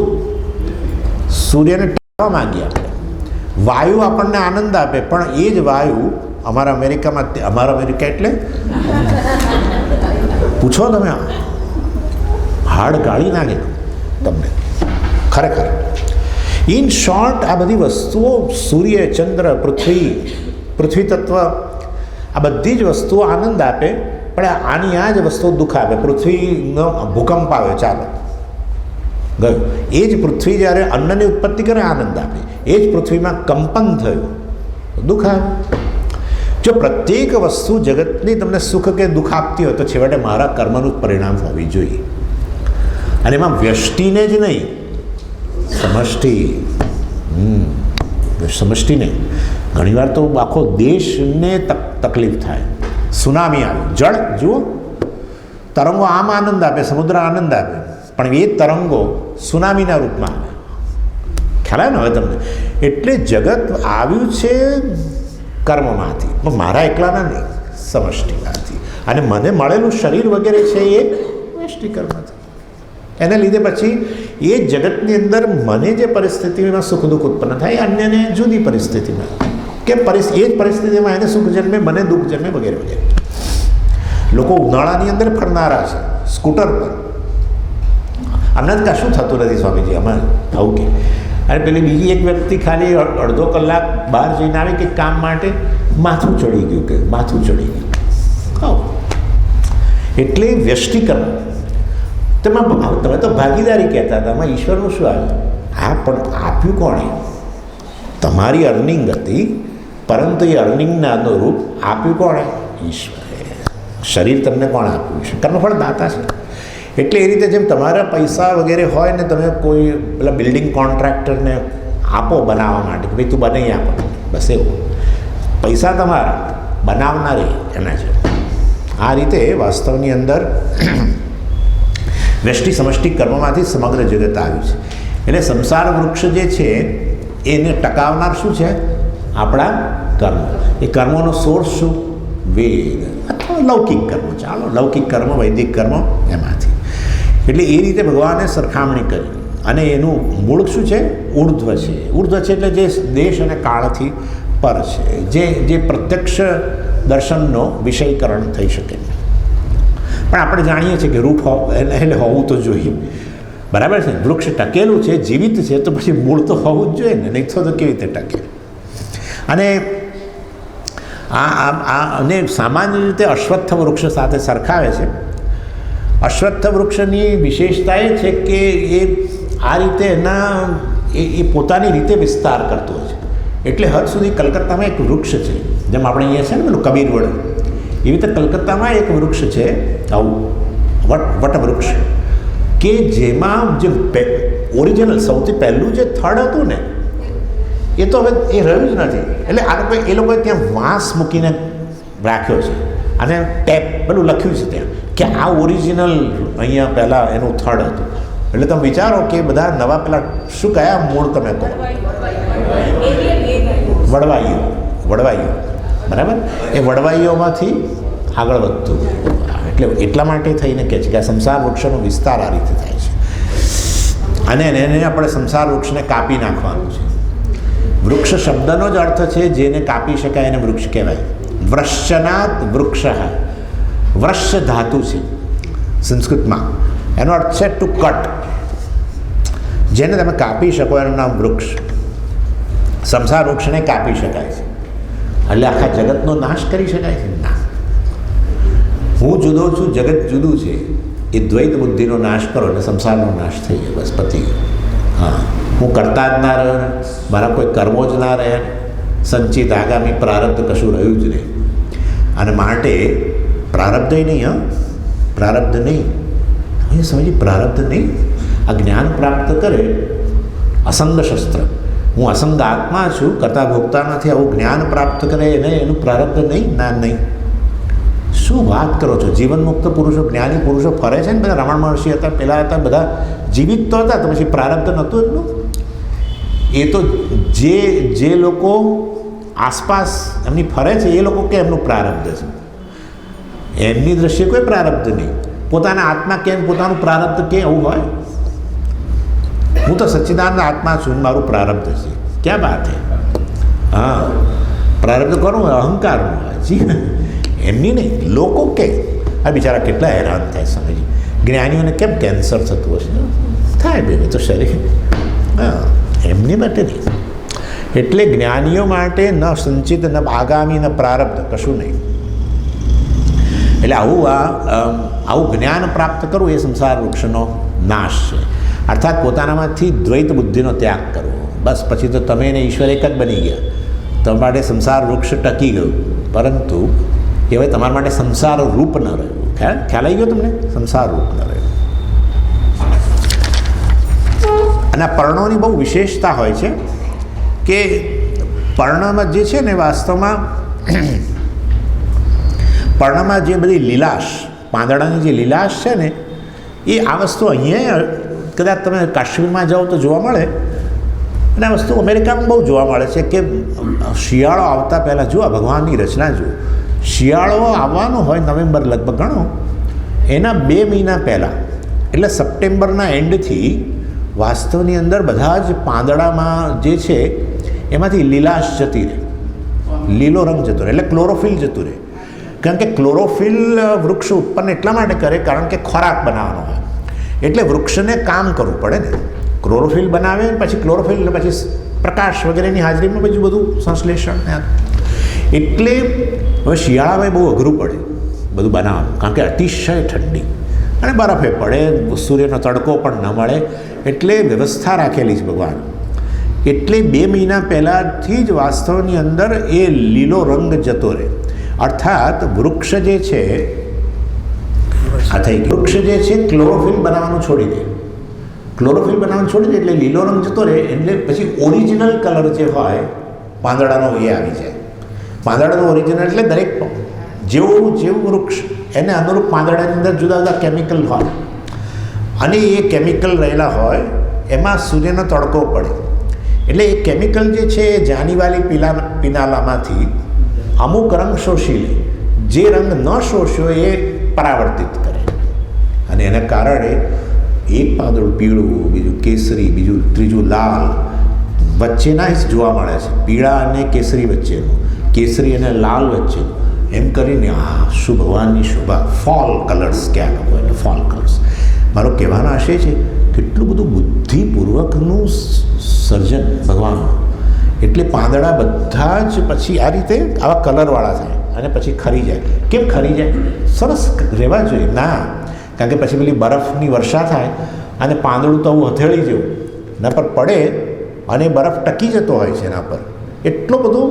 સૂર્યને ટાળવા માંગીએ આપણે. વાયુ આપણને આનંદ આપે, પણ એ જ વાયુ અમારા અમેરિકા એટલે પૂછો તમે, હાડ ગાળી નાખે તમને ખરેખર. ઇન શોર્ટ આ બધી વસ્તુઓ સૂર્ય, ચંદ્ર, પૃથ્વી તત્વ, આ બધી જ વસ્તુઓ આનંદ આપે, પણ આની આ જ વસ્તુઓ દુઃખ આપે. પૃથ્વીનો ભૂકંપ આવે, ચાલો ગયું. એ જ પૃથ્વી જ્યારે અન્નની ઉત્પત્તિ કરે આનંદ આપે, એ જ પૃથ્વીમાં કંપન થયું દુઃખ આવે. જો પ્રત્યેક વસ્તુ જગતની તમને સુખ કે દુઃખ આપતી હોય તો છેવટે મારા કર્મનું જ પરિણામ હોવી જોઈએ. અને એમાં વ્યષ્ટિને જ નહીં, સમષ્ટિને ઘણીવાર તો આખો દેશને તકલીફ થાય. સુનામી આવે, જળ જુઓ, તરંગો આમ આનંદ આપે, સમુદ્ર આનંદ આપે, પણ એ તરંગો સુનામીના રૂપમાં આવે. ખ્યાલ આવે ને હવે તમને? એટલે જગત આવ્યું છે કર્મમાંથી, પણ મારા એકલાના નહીં, સમષ્ટિમાંથી. અને મને મળેલું શરીર વગેરે છે એ વ્યષ્ટિ કર્મથી. એને લીધે પછી એ જગતની અંદર મને જે પરિસ્થિતિમાં સુખ દુઃખ ઉત્પન્ન થાય, અન્યને જુદી પરિસ્થિતિમાં કે એ જ પરિસ્થિતિમાં એને સુખ જન્મે, મને દુઃખ જન્મે વગેરે વગેરે. લોકો ઉનાળાની અંદર ફરનારા છે સ્કૂટર પર, અમને કશું થતું નથી સ્વામીજી, અમે આવું કે. અને પેલી બીજી એક વ્યક્તિ ખાલી અડધો કલાક બહાર જઈને આવે કે કામ માટે, માથું ચડી ગયું, કે માથું ચડી ગયું. એટલે વ્યષ્ટિકરણ. તમે તો ભાગીદારી કહેતા હતા, આમાં ઈશ્વરનું શું આવ્યું? હા, પણ આપ્યું કોણે? તમારી અર્નિંગ હતી, પરંતુ એ અર્નિંગના અનુરૂપ આપ્યું કોણે? ઈશ્વરે. શરીર તમને કોણ આપ્યું છે? કર્મફળ દાતા છે. એટલે એ રીતે જેમ તમારા પૈસા વગેરે હોય ને, તમે કોઈ પેલા બિલ્ડિંગ કોન્ટ્રાક્ટરને આપો બનાવવા માટે કે ભાઈ તું બનાવી આપો, બસ એવું. પૈસા તમારા, બનાવનારે એના છે. આ રીતે વાસ્તવની અંદર વ્યષ્ટિ સમષ્ટિ કર્મમાંથી સમગ્ર જગત આવ્યું છે. એટલે સંસાર વૃક્ષ જે છે એને ટકાવનાર શું છે? આપણા કર્મ. એ કર્મોનો સોર્સ શું? વેદ અથવા લૌકિક કર્મ. ચાલો, લૌકિક કર્મ, વૈદિક કર્મ, એમાંથી. એટલે એ રીતે ભગવાને સરખામણી કરી. અને એનું મૂળ શું છે? ઉર્ધ્વ છે. ઉર્ધ્વ છે એટલે જે દેશ અને કાળથી પર છે, જે પ્રત્યક્ષ દર્શનનો વિષયકરણ થઈ શકે. પણ આપણે જાણીએ છીએ કે રૂપ એટલે હોવું તો જોઈએ, બરાબર છે. વૃક્ષ ટકેલું છે, જીવિત છે, તો પછી મૂળ તો હોવું જ જોઈએ ને, નહીં તો કેવી રીતે ટકે? અને અને સામાન્ય રીતે અશ્વત્થ વૃક્ષ સાથે સરખાવે છે. અશ્વત્થ વૃક્ષની વિશેષતા એ છે કે એ આ રીતે એ પોતાની રીતે વિસ્તાર કરતો હોય છે. એટલે હદ સુધી કલકત્તામાં એક વૃક્ષ છે, જેમ આપણે અહીંયા છે ને પેલું કબીરવડ, એવી રીતે કલકત્તામાં એક વૃક્ષ છે આવું વટવૃક્ષ, કે જેમાં જે ઓરિજિનલ સૌથી પહેલું જે થડ હતું ને, એ તો હવે એ રહ્યું જ નથી. એટલે એ લોકોએ ત્યાં વાંસ મૂકીને રાખ્યો છે અને ટેપ પેલું લખ્યું છે ત્યાં કે આ ઓરિજિનલ અહીંયા પહેલાં એનું થડ હતું. એટલે તમે વિચારો કે બધા નવા પેલા શું કયા મૂળ તમે કહો? વડવાઈઓ, બરાબર. એ વડવાઈઓમાંથી આગળ વધતું. એટલે એટલા માટે થઈને કહે છે કે આ સંસાર વૃક્ષનો વિસ્તાર આ રીતે થાય છે. અને એને આપણે સંસાર વૃક્ષને કાપી નાખવાનું છે. વૃક્ષ શબ્દનો જ અર્થ છે જેને કાપી શકાય એને વૃક્ષ કહેવાય. વૃક્ષનાદ વૃક્ષ, વૃક્ષ ધાતુ છે સંસ્કૃતમાં, એનો અર્થ છે ટુ કટ. જેને તમે કાપી શકો એનું નામ વૃક્ષ. સંસાર વૃક્ષને કાપી શકાય છે એટલે આખા જગતનો નાશ કરી શકાય છે? ના. હું જુદો છું, જગત જુદું છે, એ દ્વૈત બુદ્ધિનો નાશ કરો એટલે સંસારનો નાશ થઈ જાય, બસ પતી ગયો. હા, હું કરતા જ ના રહ્યો, મારા કોઈ કર્મો જ ના રહે, સંચિત આગામી પ્રારબ્ધ કશું રહ્યું જ નહીં. અને માટે પ્રારબ્ધ નહીં, હા, પ્રારબ્ધ નહીં. અહીંયા સમજી, પ્રારબ્ધ નહીં. આ જ્ઞાન પ્રાપ્ત કરે અસંગ શસ્ત્ર, હું અસંગ આત્મા છું, કરતા ભોગતા નથી, આવું જ્ઞાન પ્રાપ્ત કરે એને એનું પ્રારબ્ધ નહીં? ના, નહીં. શું વાત કરો છો? જીવન મુક્ત પુરુષો, જ્ઞાની પુરુષો ફરે છે ને, બધા રમણ મહર્ષિ હતા, પેલા હતા, બધા જીવિત તો હતા, તો પછી પ્રારબ્ધ નહોતું એટલું? એ તો જે લોકો આસપાસ એમની ફરે છે એ લોકો કે એમનું પ્રારબ્ધ છે, એમની દ્રષ્ટિએ કોઈ પ્રારબ્ધ નહીં. પોતાના આત્મા કેમ પોતાનું પ્રારબ્ધ કે એવું હોય? હું તો સચ્ચિદાનંદ આત્મા છું, મારું પ્રારબ્ધ છે. ક્યાં વાત છે? હા, પ્રારબ્ધ કોનું હોય? અહંકારનું હોય. જી, એમની નહીં. લોકો કે આ બિચારા કેટલા હેરાન થાય સમજી. જ્ઞાનીઓને કેમ કેન્સર થતું હશે? થાય બેને તો શરીર. હા, એમની માટે નહીં. એટલે જ્ઞાનીઓ માટે ન સંચિત, ન આગામી, ન પ્રારબ્ધ, કશું નહીં. એટલે આવું જ્ઞાન પ્રાપ્ત કરવું એ સંસાર વૃક્ષનો નાશ છે. અર્થાત પોતાનામાંથી દ્વૈત બુદ્ધિનો ત્યાગ કરવો. બસ પછી તો તમે એને ઈશ્વર એક જ બની ગયા. તમારા માટે સંસાર વૃક્ષ ટકી ગયું, પરંતુ એ હવે તમારા માટે સંસાર રૂપ ન રહ્યું. ખ્યાલ આવી ગયો તમને? સંસાર રૂપ ન રહ્યું. અને આ પર્ણોની બહુ વિશેષતા હોય છે કે પર્ણમાં જે છે ને વાસ્તવમાં પર્ણમાં જે બધી લીલાશ, પાંદડાની જે લીલાશ છે ને, એ આ વસ્તુ અહીંયા કદાચ તમે કાશ્મીરમાં જાઓ તો જોવા મળે, અને આ વસ્તુ અમેરિકામાં બહુ જોવા મળે છે કે શિયાળો આવતા પહેલાં જુઓ, ભગવાનની રચના જુઓ, શિયાળો આવવાનો હોય નવેમ્બર લગભગ ગણો, એના 2 મહિના પહેલાં એટલે સપ્ટેમ્બરના એન્ડથી વાસ્તવની અંદર બધા જ પાંદડામાં જે છે એમાંથી લીલાશ જતી રહે, લીલો રંગ જતો રહે, એટલે ક્લોરોફિલ જતું રહે. કારણ કે ક્લોરોફિલ વૃક્ષ ઉત્પન્ન એટલા માટે કરે કારણ કે ખોરાક બનાવવાનો હોય, એટલે વૃક્ષને કામ કરવું પડે ને. ક્લોરોફિલ બનાવે પછી ક્લોરોફિલ ને પછી પ્રકાશ વગેરેની હાજરીમાં બીજું બધું સંશ્લેષણ. એટલે હવે શિયાળામાં બહુ અઘરું પડે બધું બનાવવાનું, કારણ કે અતિશય ઠંડી અને બરફે પડે, સૂર્યનો તડકો પણ ન મળે, એટલે વ્યવસ્થા રાખેલી છે ભગવાન. એટલે 2 મહિના પહેલાંથી જ વાસ્તવની અંદર એ લીલો રંગ જતો રહે. અર્થાત વૃક્ષ જે છે આ થઈ ગયું, વૃક્ષ જે છે ક્લોરોફિલ બનાવવાનું છોડી દે, ક્લોરોફિલ બનાવવાનું છોડી દે એટલે લીલો રંગ જતો રહે, એટલે પછી ઓરિજિનલ કલર જે હોય પાંદડાનો એ આવી જાય. પાંદડાનો ઓરિજિનલ એટલે દરેક જેવું વૃક્ષ એને અનુરૂપ પાંદડાની અંદર જુદા જુદા કેમિકલ હોય, અને એ કેમિકલ રહેલા હોય એમાં સૂર્યનો તડકો પડે, એટલે એ કેમિકલ જે છે એ જાનીવાલી પિનાલામાંથી અમુક રંગ શોષી લે, જે રંગ ન શોષ્યો એ પરાવર્તિત કરે, અને એના કારણે એક પાંદડું પીળું, બીજું કેસરી, બીજું ત્રીજું લાલ, વચ્ચેના જ જોવા મળે છે, પીળા અને કેસરી વચ્ચેનું, કેસરી અને લાલ વચ્ચેનું, એમ કરીને શું ભગવાનની શોભા. ફોલ કલર્સ ક્યાં લોકો એટલે ફોલ કલર્સ. મારો કહેવાનો આશય છે કેટલું બધું બુદ્ધિપૂર્વકનું સર્જન ભગવાનનું. એટલે પાંદડા બધા જ પછી આ રીતે આવા કલરવાળા થાય અને પછી ખરી જાય. કેમ ખરી જાય? સરસ રહેવા જોઈએ ના, કારણ કે પછી પેલી બરફની વર્ષા થાય અને પાંદડું તો આવું હથેળી જેવું એના પર પડે અને બરફ ટકી જતો હોય છે એના પર, એટલો બધો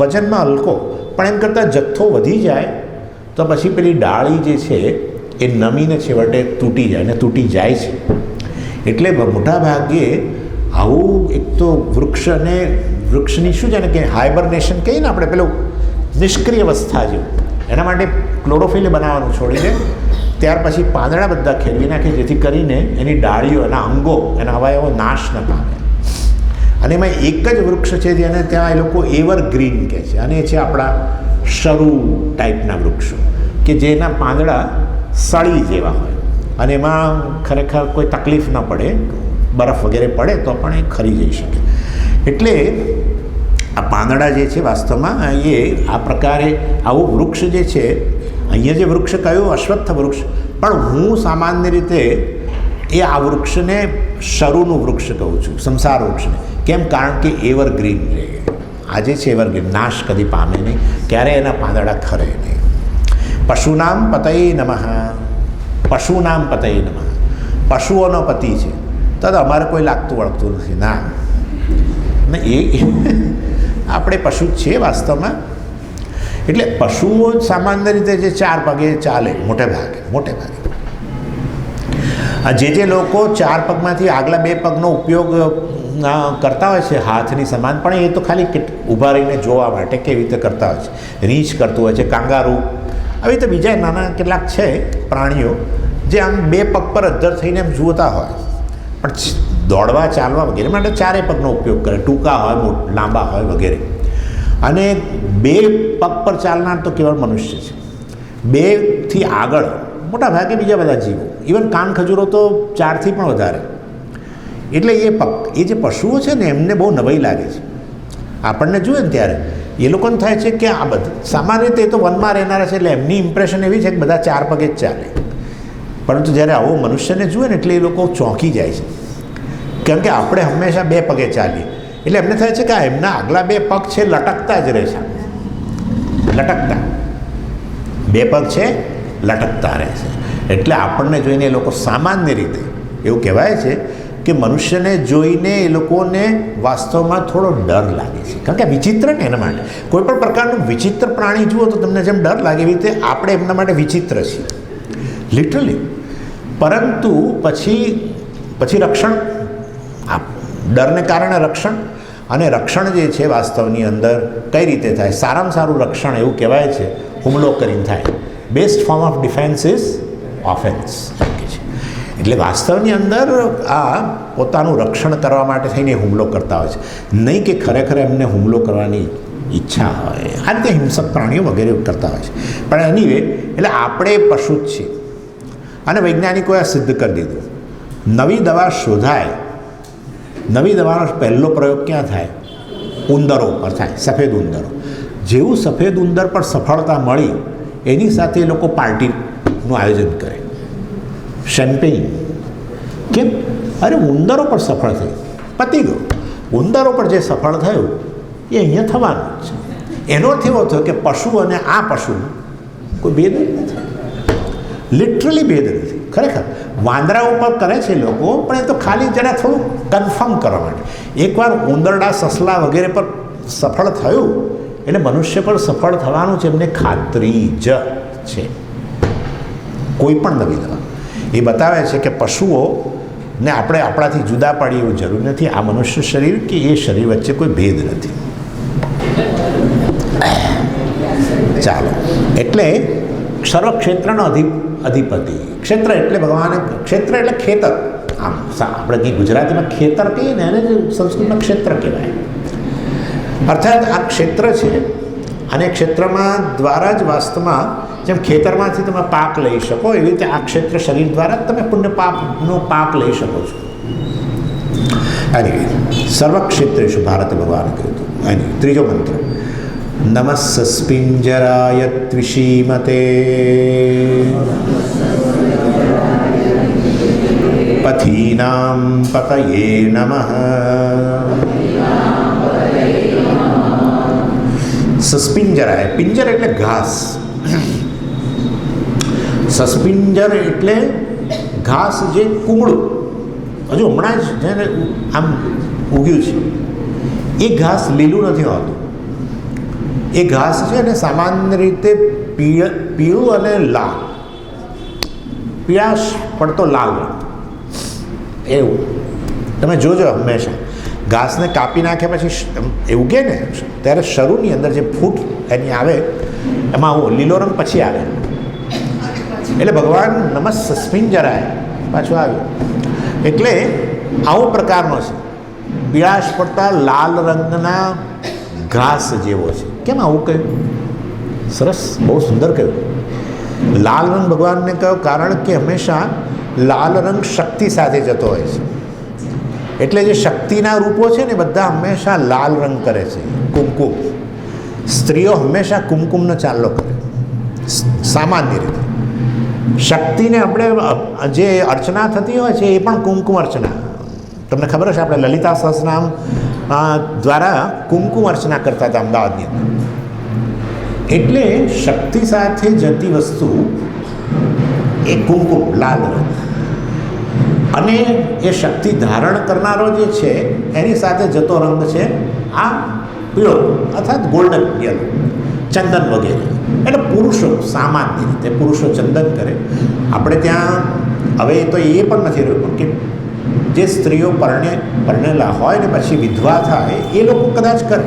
વજનમાં હલકો, પણ એમ કરતાં જથ્થો વધી જાય તો પછી પેલી ડાળી જે છે એ નમીને છેવટે તૂટી જાય, અને તૂટી જાય છે. એટલે મોટા ભાગે આવું એક તો વૃક્ષ અને વૃક્ષની શું છે ને કે હાઇબરનેશન કહીએ ને આપણે, પેલું નિષ્ક્રિય અવસ્થા જેવું, એના માટે ક્લોરોફિલ બનાવવાનું છોડી દે, ત્યાર પછી પાંદડા બધા ખેલવી નાખે, જેથી કરીને એની ડાળીઓ, એના અંગો, એના અવયવો નાશ ન પામે. અને એમાં એક જ વૃક્ષ છે જેને ત્યાં એ લોકો એવરગ્રીન કહે છે, અને એ છે આપણા શરૂ ટાઈપના વૃક્ષો કે જેના પાંદડા સળી જેવા હોય અને એમાં ખરેખર કોઈ તકલીફ ન પડે, બરફ વગેરે પડે તો પણ એ ખરી જઈ શકે. એટલે આ પાંદડા જે છે વાસ્તવમાં એ આ પ્રકારે આવું વૃક્ષ જે છે, અહીંયા જે વૃક્ષ કયું અશ્વત્થ વૃક્ષ, પણ હું સામાન્ય રીતે એ આ વૃક્ષને શરૂનું વૃક્ષ કહું છું, સંસાર વૃક્ષને. કેમ? કારણ કે એવરગ્રીન રહે. આજે છે એવરગ્રીન, નાશ કદી પામે નહીં, ક્યારે એના પાંદડા ખરે નહીં. પશુનામ પતયે નમઃ, પશુનામ પતયે નમઃ. પશુઓનો પતિ છે તો અમારે કોઈ લાગતું વળગતું નથી ના, એ આપણે પશુ જ છીએ વાસ્તવમાં. એટલે પશુઓ સામાન્ય રીતે જે 4 પગે ચાલે મોટે ભાગે જે લોકો 4 પગમાંથી આગલા 2 પગનો ઉપયોગ કરતા હોય છે હાથની સમાન, પણ એ તો ખાલી ઊભા રહીને જોવા માટે કેવી રીતે કરતા હોય છે. રીંછ કરતું હોય છે, કાંગારૂ, આવી રીતે બીજા નાના કેટલાક છે પ્રાણીઓ જે આમ 2 પગ પર અદ્ધર થઈને એમ જોતા હોય, પણ દોડવા ચાલવા વગેરે માટે 4 પગનો ઉપયોગ કરે, ટૂંકા હોય લાંબા હોય વગેરે. અને 2 પગ પર ચાલનાર તો કેવળ મનુષ્ય છે. 2થી આગળ મોટા ભાગે બીજા બધા જીવો, ઇવન કાન ખજૂરો તો 4થી પણ વધારે. એટલે એ જે પશુઓ છે ને એમને બહુ નવાઈ લાગે છે. આપણને જોઈએ ને ત્યારે એ લોકોને થાય છે કે આ બધા સામાન્ય રીતે તો વનમાં રહેનારા છે, એટલે એમની ઇમ્પ્રેશન એવી છે કે બધા 4 પગે જ ચાલે. પરંતુ જ્યારે આવો મનુષ્યને જુએ ને એટલે એ લોકો ચોંકી જાય છે, કેમ કે આપણે હંમેશા 2 પગે ચાલીએ. એટલે એમને થાય છે કે આ એમના આગલા 2 પગ છે લટકતા જ રહે છે, લટકતા 2 પગ છે લટકતા રહે છે. એટલે આપણને જોઈને એ લોકો સામાન્ય રીતે એવું કહેવાય છે કે મનુષ્યને જોઈને એ લોકોને વાસ્તવમાં થોડો ડર લાગે છે, કારણ કે વિચિત્ર ને એના માટે. કોઈ પણ પ્રકારનું વિચિત્ર પ્રાણી જુઓ તો તમને જેમ ડર લાગે એવી રીતે આપણે એમના માટે વિચિત્ર છીએ લિટરલી. પરંતુ પછી રક્ષણ, ડરને કારણે રક્ષણ, અને રક્ષણ જે છે વાસ્તવની અંદર કઈ રીતે થાય? સારામાં સારું રક્ષણ એવું કહેવાય છે હુમલો કરીને થાય. Best form of defence is offence કે છે. એટલે વાસ્તવની અંદર આ પોતાનું રક્ષણ કરવા માટે થઈને હુમલો કરતા હોય છે, નહીં કે ખરેખર એમને હુમલો કરવાની ઈચ્છા હોય. આ રીતે હિંસક પ્રાણીઓ વગેરે કરતા હોય છે. પણ એનીવે, એટલે આપણે પશુ જ છીએ. અને વૈજ્ઞાનિકોએ આ સિદ્ધ કરી દીધું. નવી દવા શોધાય, નવી દવાનો પહેલો પ્રયોગ ક્યાં થાય? ઉંદરો ઉપર થાય, સફેદ ઉંદરો. જેવું સફેદ ઉંદર પર સફળતા મળી એની સાથે એ લોકો પાર્ટીનું આયોજન કરે, શેમ્પેઈન. કેમ? અરે ઉંદરો પર સફળ થઈ, પતી ગયું. ઉંદરો પર જે સફળ થયું એ અહીંયા થવાનું જ છે. એનો અર્થ એવો થયો કે પશુ અને આ પશુ કોઈ ભેદ જ નથી, લિટરલી ભેદ નથી. ખરેખર વાંદરા ઉપર કરે છે લોકો, પણ એ તો ખાલી જરા થોડું કન્ફર્મ કરવા માટે. એકવાર ઉંદરડા, સસલા વગેરે પર સફળ થયું એટલે મનુષ્ય પર સફળ થવાનું છે, એમને ખાતરી જ છે. કોઈ પણ નવી દવા એ બતાવે છે કે પશુઓને આપણે આપણાથી જુદા પાડીએ એવું જરૂર નથી. આ મનુષ્ય શરીર કે એ શરીર વચ્ચે કોઈ ભેદ નથી. ચાલો, એટલે સર્વક્ષેત્રનો અધિપતિ. ક્ષેત્ર એટલે ભગવાને, ક્ષેત્ર એટલે ખેતર. આમ આપણે કંઈ ગુજરાતીમાં ખેતર કહીએ ને, એને સંસ્કૃતમાં ક્ષેત્ર કહેવાય. અર્થાત આ ક્ષેત્ર છે, અને ક્ષેત્રમાં દ્વારા જ વાસ્તવમાં જેમ ખેતરમાંથી તમે પાક લઈ શકો, એવી રીતે આ ક્ષેત્ર શરીર દ્વારા જ તમે પુણ્ય પાપનો પાક લઈ શકો છો. સર્વક્ષેત્રેષુ ભારત ભગવાન કહ્યું હતું. ત્રીજો મંત્ર, નમઃ સસ્પિંજરાય ત્વિષીમતે પથીનામ પતયે નમઃ. સસ્પિંજરાય, પિંજર એટલે ઘાસ, સસ્પિંજર એટલે ઘાસ જે કુમળું હજુ હમણાં જ જેને આમ ઉગ્યું છે, એ ઘાસ લીલું નથી હોતું. એ ઘાસ છે ને સામાન્ય રીતે પીળું અને લાલ, પીળાશ પડતો લાલ રંગ એવું તમે જોજો. હંમેશા ઘાસને કાપી નાખ્યા પછી એ ઉગે ને ત્યારે શરૂની અંદર જે ફૂટ એની આવે એમાં લીલો રંગ પછી આવે. એટલે ભગવાન નમઃ સસ્પિંજરાય પાછું આવ્યું. એટલે આવો પ્રકારનો છે, પીળાશ પડતા લાલ રંગના ઘાસ જેવો છે. કેમ આવું કહ્યું? સરસ, બહુ સુંદર કહ્યું. લાલ રંગ ભગવાનને કહ્યો કારણ કે હંમેશા લાલ રંગ શક્તિ સાથે જતો હોય છે. એટલે જે શક્તિના રૂપો છે ને બધા હંમેશા લાલ રંગ કરે છે. કુમકુમ, સ્ત્રીઓ હંમેશા કુમકુમનો ચાલ્લો કરે સામાન્ય રીતે. શક્તિને આપણે જે અર્ચના થતી હોય છે એ પણ કુમકુમ અર્ચના. તમને ખબર હશે, આપણે લલિતા સહસ્રનામ દ્વારા કુમકુમ અર્ચના કરતા હતા અમદાવાદની અંદર. એટલે શક્તિ સાથે જતી વસ્તુ એ કુમકુમ લાલ રંગ, અને એ શક્તિ ધારણ કરનારો જે છે એની સાથે જતો રંગ છે આ પીળો અર્થાત ગોલ્ડન યલો, ચંદન વગેરે. એટલે પુરુષો સામાન્ય રીતે પુરુષો ચંદન કરે. આપણે ત્યાં હવે તો એ પણ નથી રહ્યું, કે જે સ્ત્રીઓ પરણેલા હોય ને પછી વિધવા થાય એ લોકો કદાચ કરે,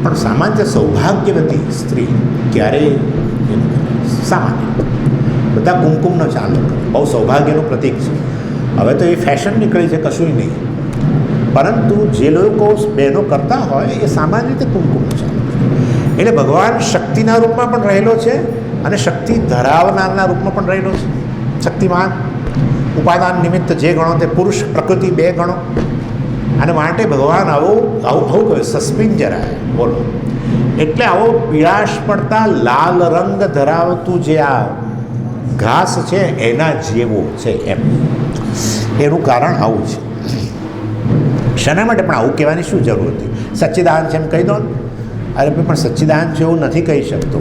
પણ સામાન્ય સૌભાગ્યવતી સ્ત્રી ક્યારેય સામાન્ય બધા કુમકુમનો ચાલો કરે. બહુ સૌભાગ્યનું પ્રતીક છે. હવે તો એ ફેશન નીકળી છે, કશું નહીં. પરંતુ જે લોકો બહેનો કરતા હોય એ સામાન્ય રીતે કુમકુમનો ચાલો કરે. એટલે ભગવાન શક્તિના રૂપમાં પણ રહેલો છે અને શક્તિ ધરાવનારના રૂપમાં પણ રહેલો છે. શક્તિમાન ઉપાદાન નિમિત્ત જે ગણો તે પુરુષ પ્રકૃતિ બે ગણો. અને માટે ભગવાન આવું કહ્યું સસ્પિંજરાય. બોલો, એટલે આવો પીળાશ પડતા લાલ રંગ ધરાવતું જે આ ઘાસ છે એના જેવો છે એમ. એનું કારણ આવું છે. શેના માટે પણ આવું કહેવાની શું જરૂર હતી? સચ્ચિદાનંદ છે એમ કહી દો ને. અરે પણ સચ્ચિદાનંદ છે એવું નથી કહી શકતો,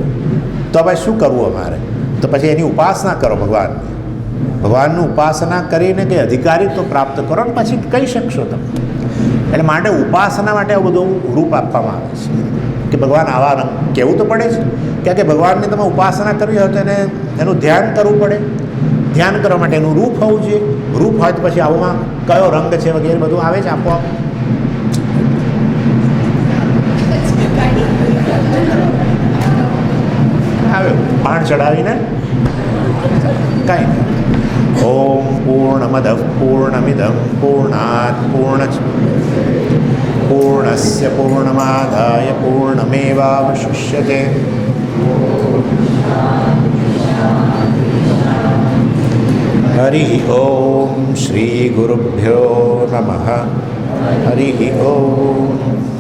તો હવે શું કરવું અમારે? તો પછી એની ઉપાસના કરો ભગવાનની. ભગવાનની ઉપાસના કરીને કંઈ અધિકારીત્વ પ્રાપ્ત કરો ને પછી કહી શકશો તમે. એટલે માટે ઉપાસના માટે આ બધું રૂપ આપવામાં આવે છે કે ભગવાન આવા રંગ કહેવું તો પડે છે. કારણ કે ભગવાનની તમે ઉપાસના કરવી હોય તો એનું ધ્યાન કરવું પડે. ધ્યાન કરવા માટે એનું રૂપ હોવું જોઈએ. રૂપ હોય તો પછી આવામાં કયો રંગ છે વગેરે બધું આવે છે આપોઆપ. ચડાવીને કાંઈ નહીં. ઓમ પૂર્ણમદ પૂર્ણમિદમ પૂર્ણાત પૂર્ણસ્ય પૂર્ણમાદાય પૂર્ણમેવાવશિષ્યતે. હરિ ઓમ શ્રી ગુરુભ્યો નમઃ. હરિ ઓમ.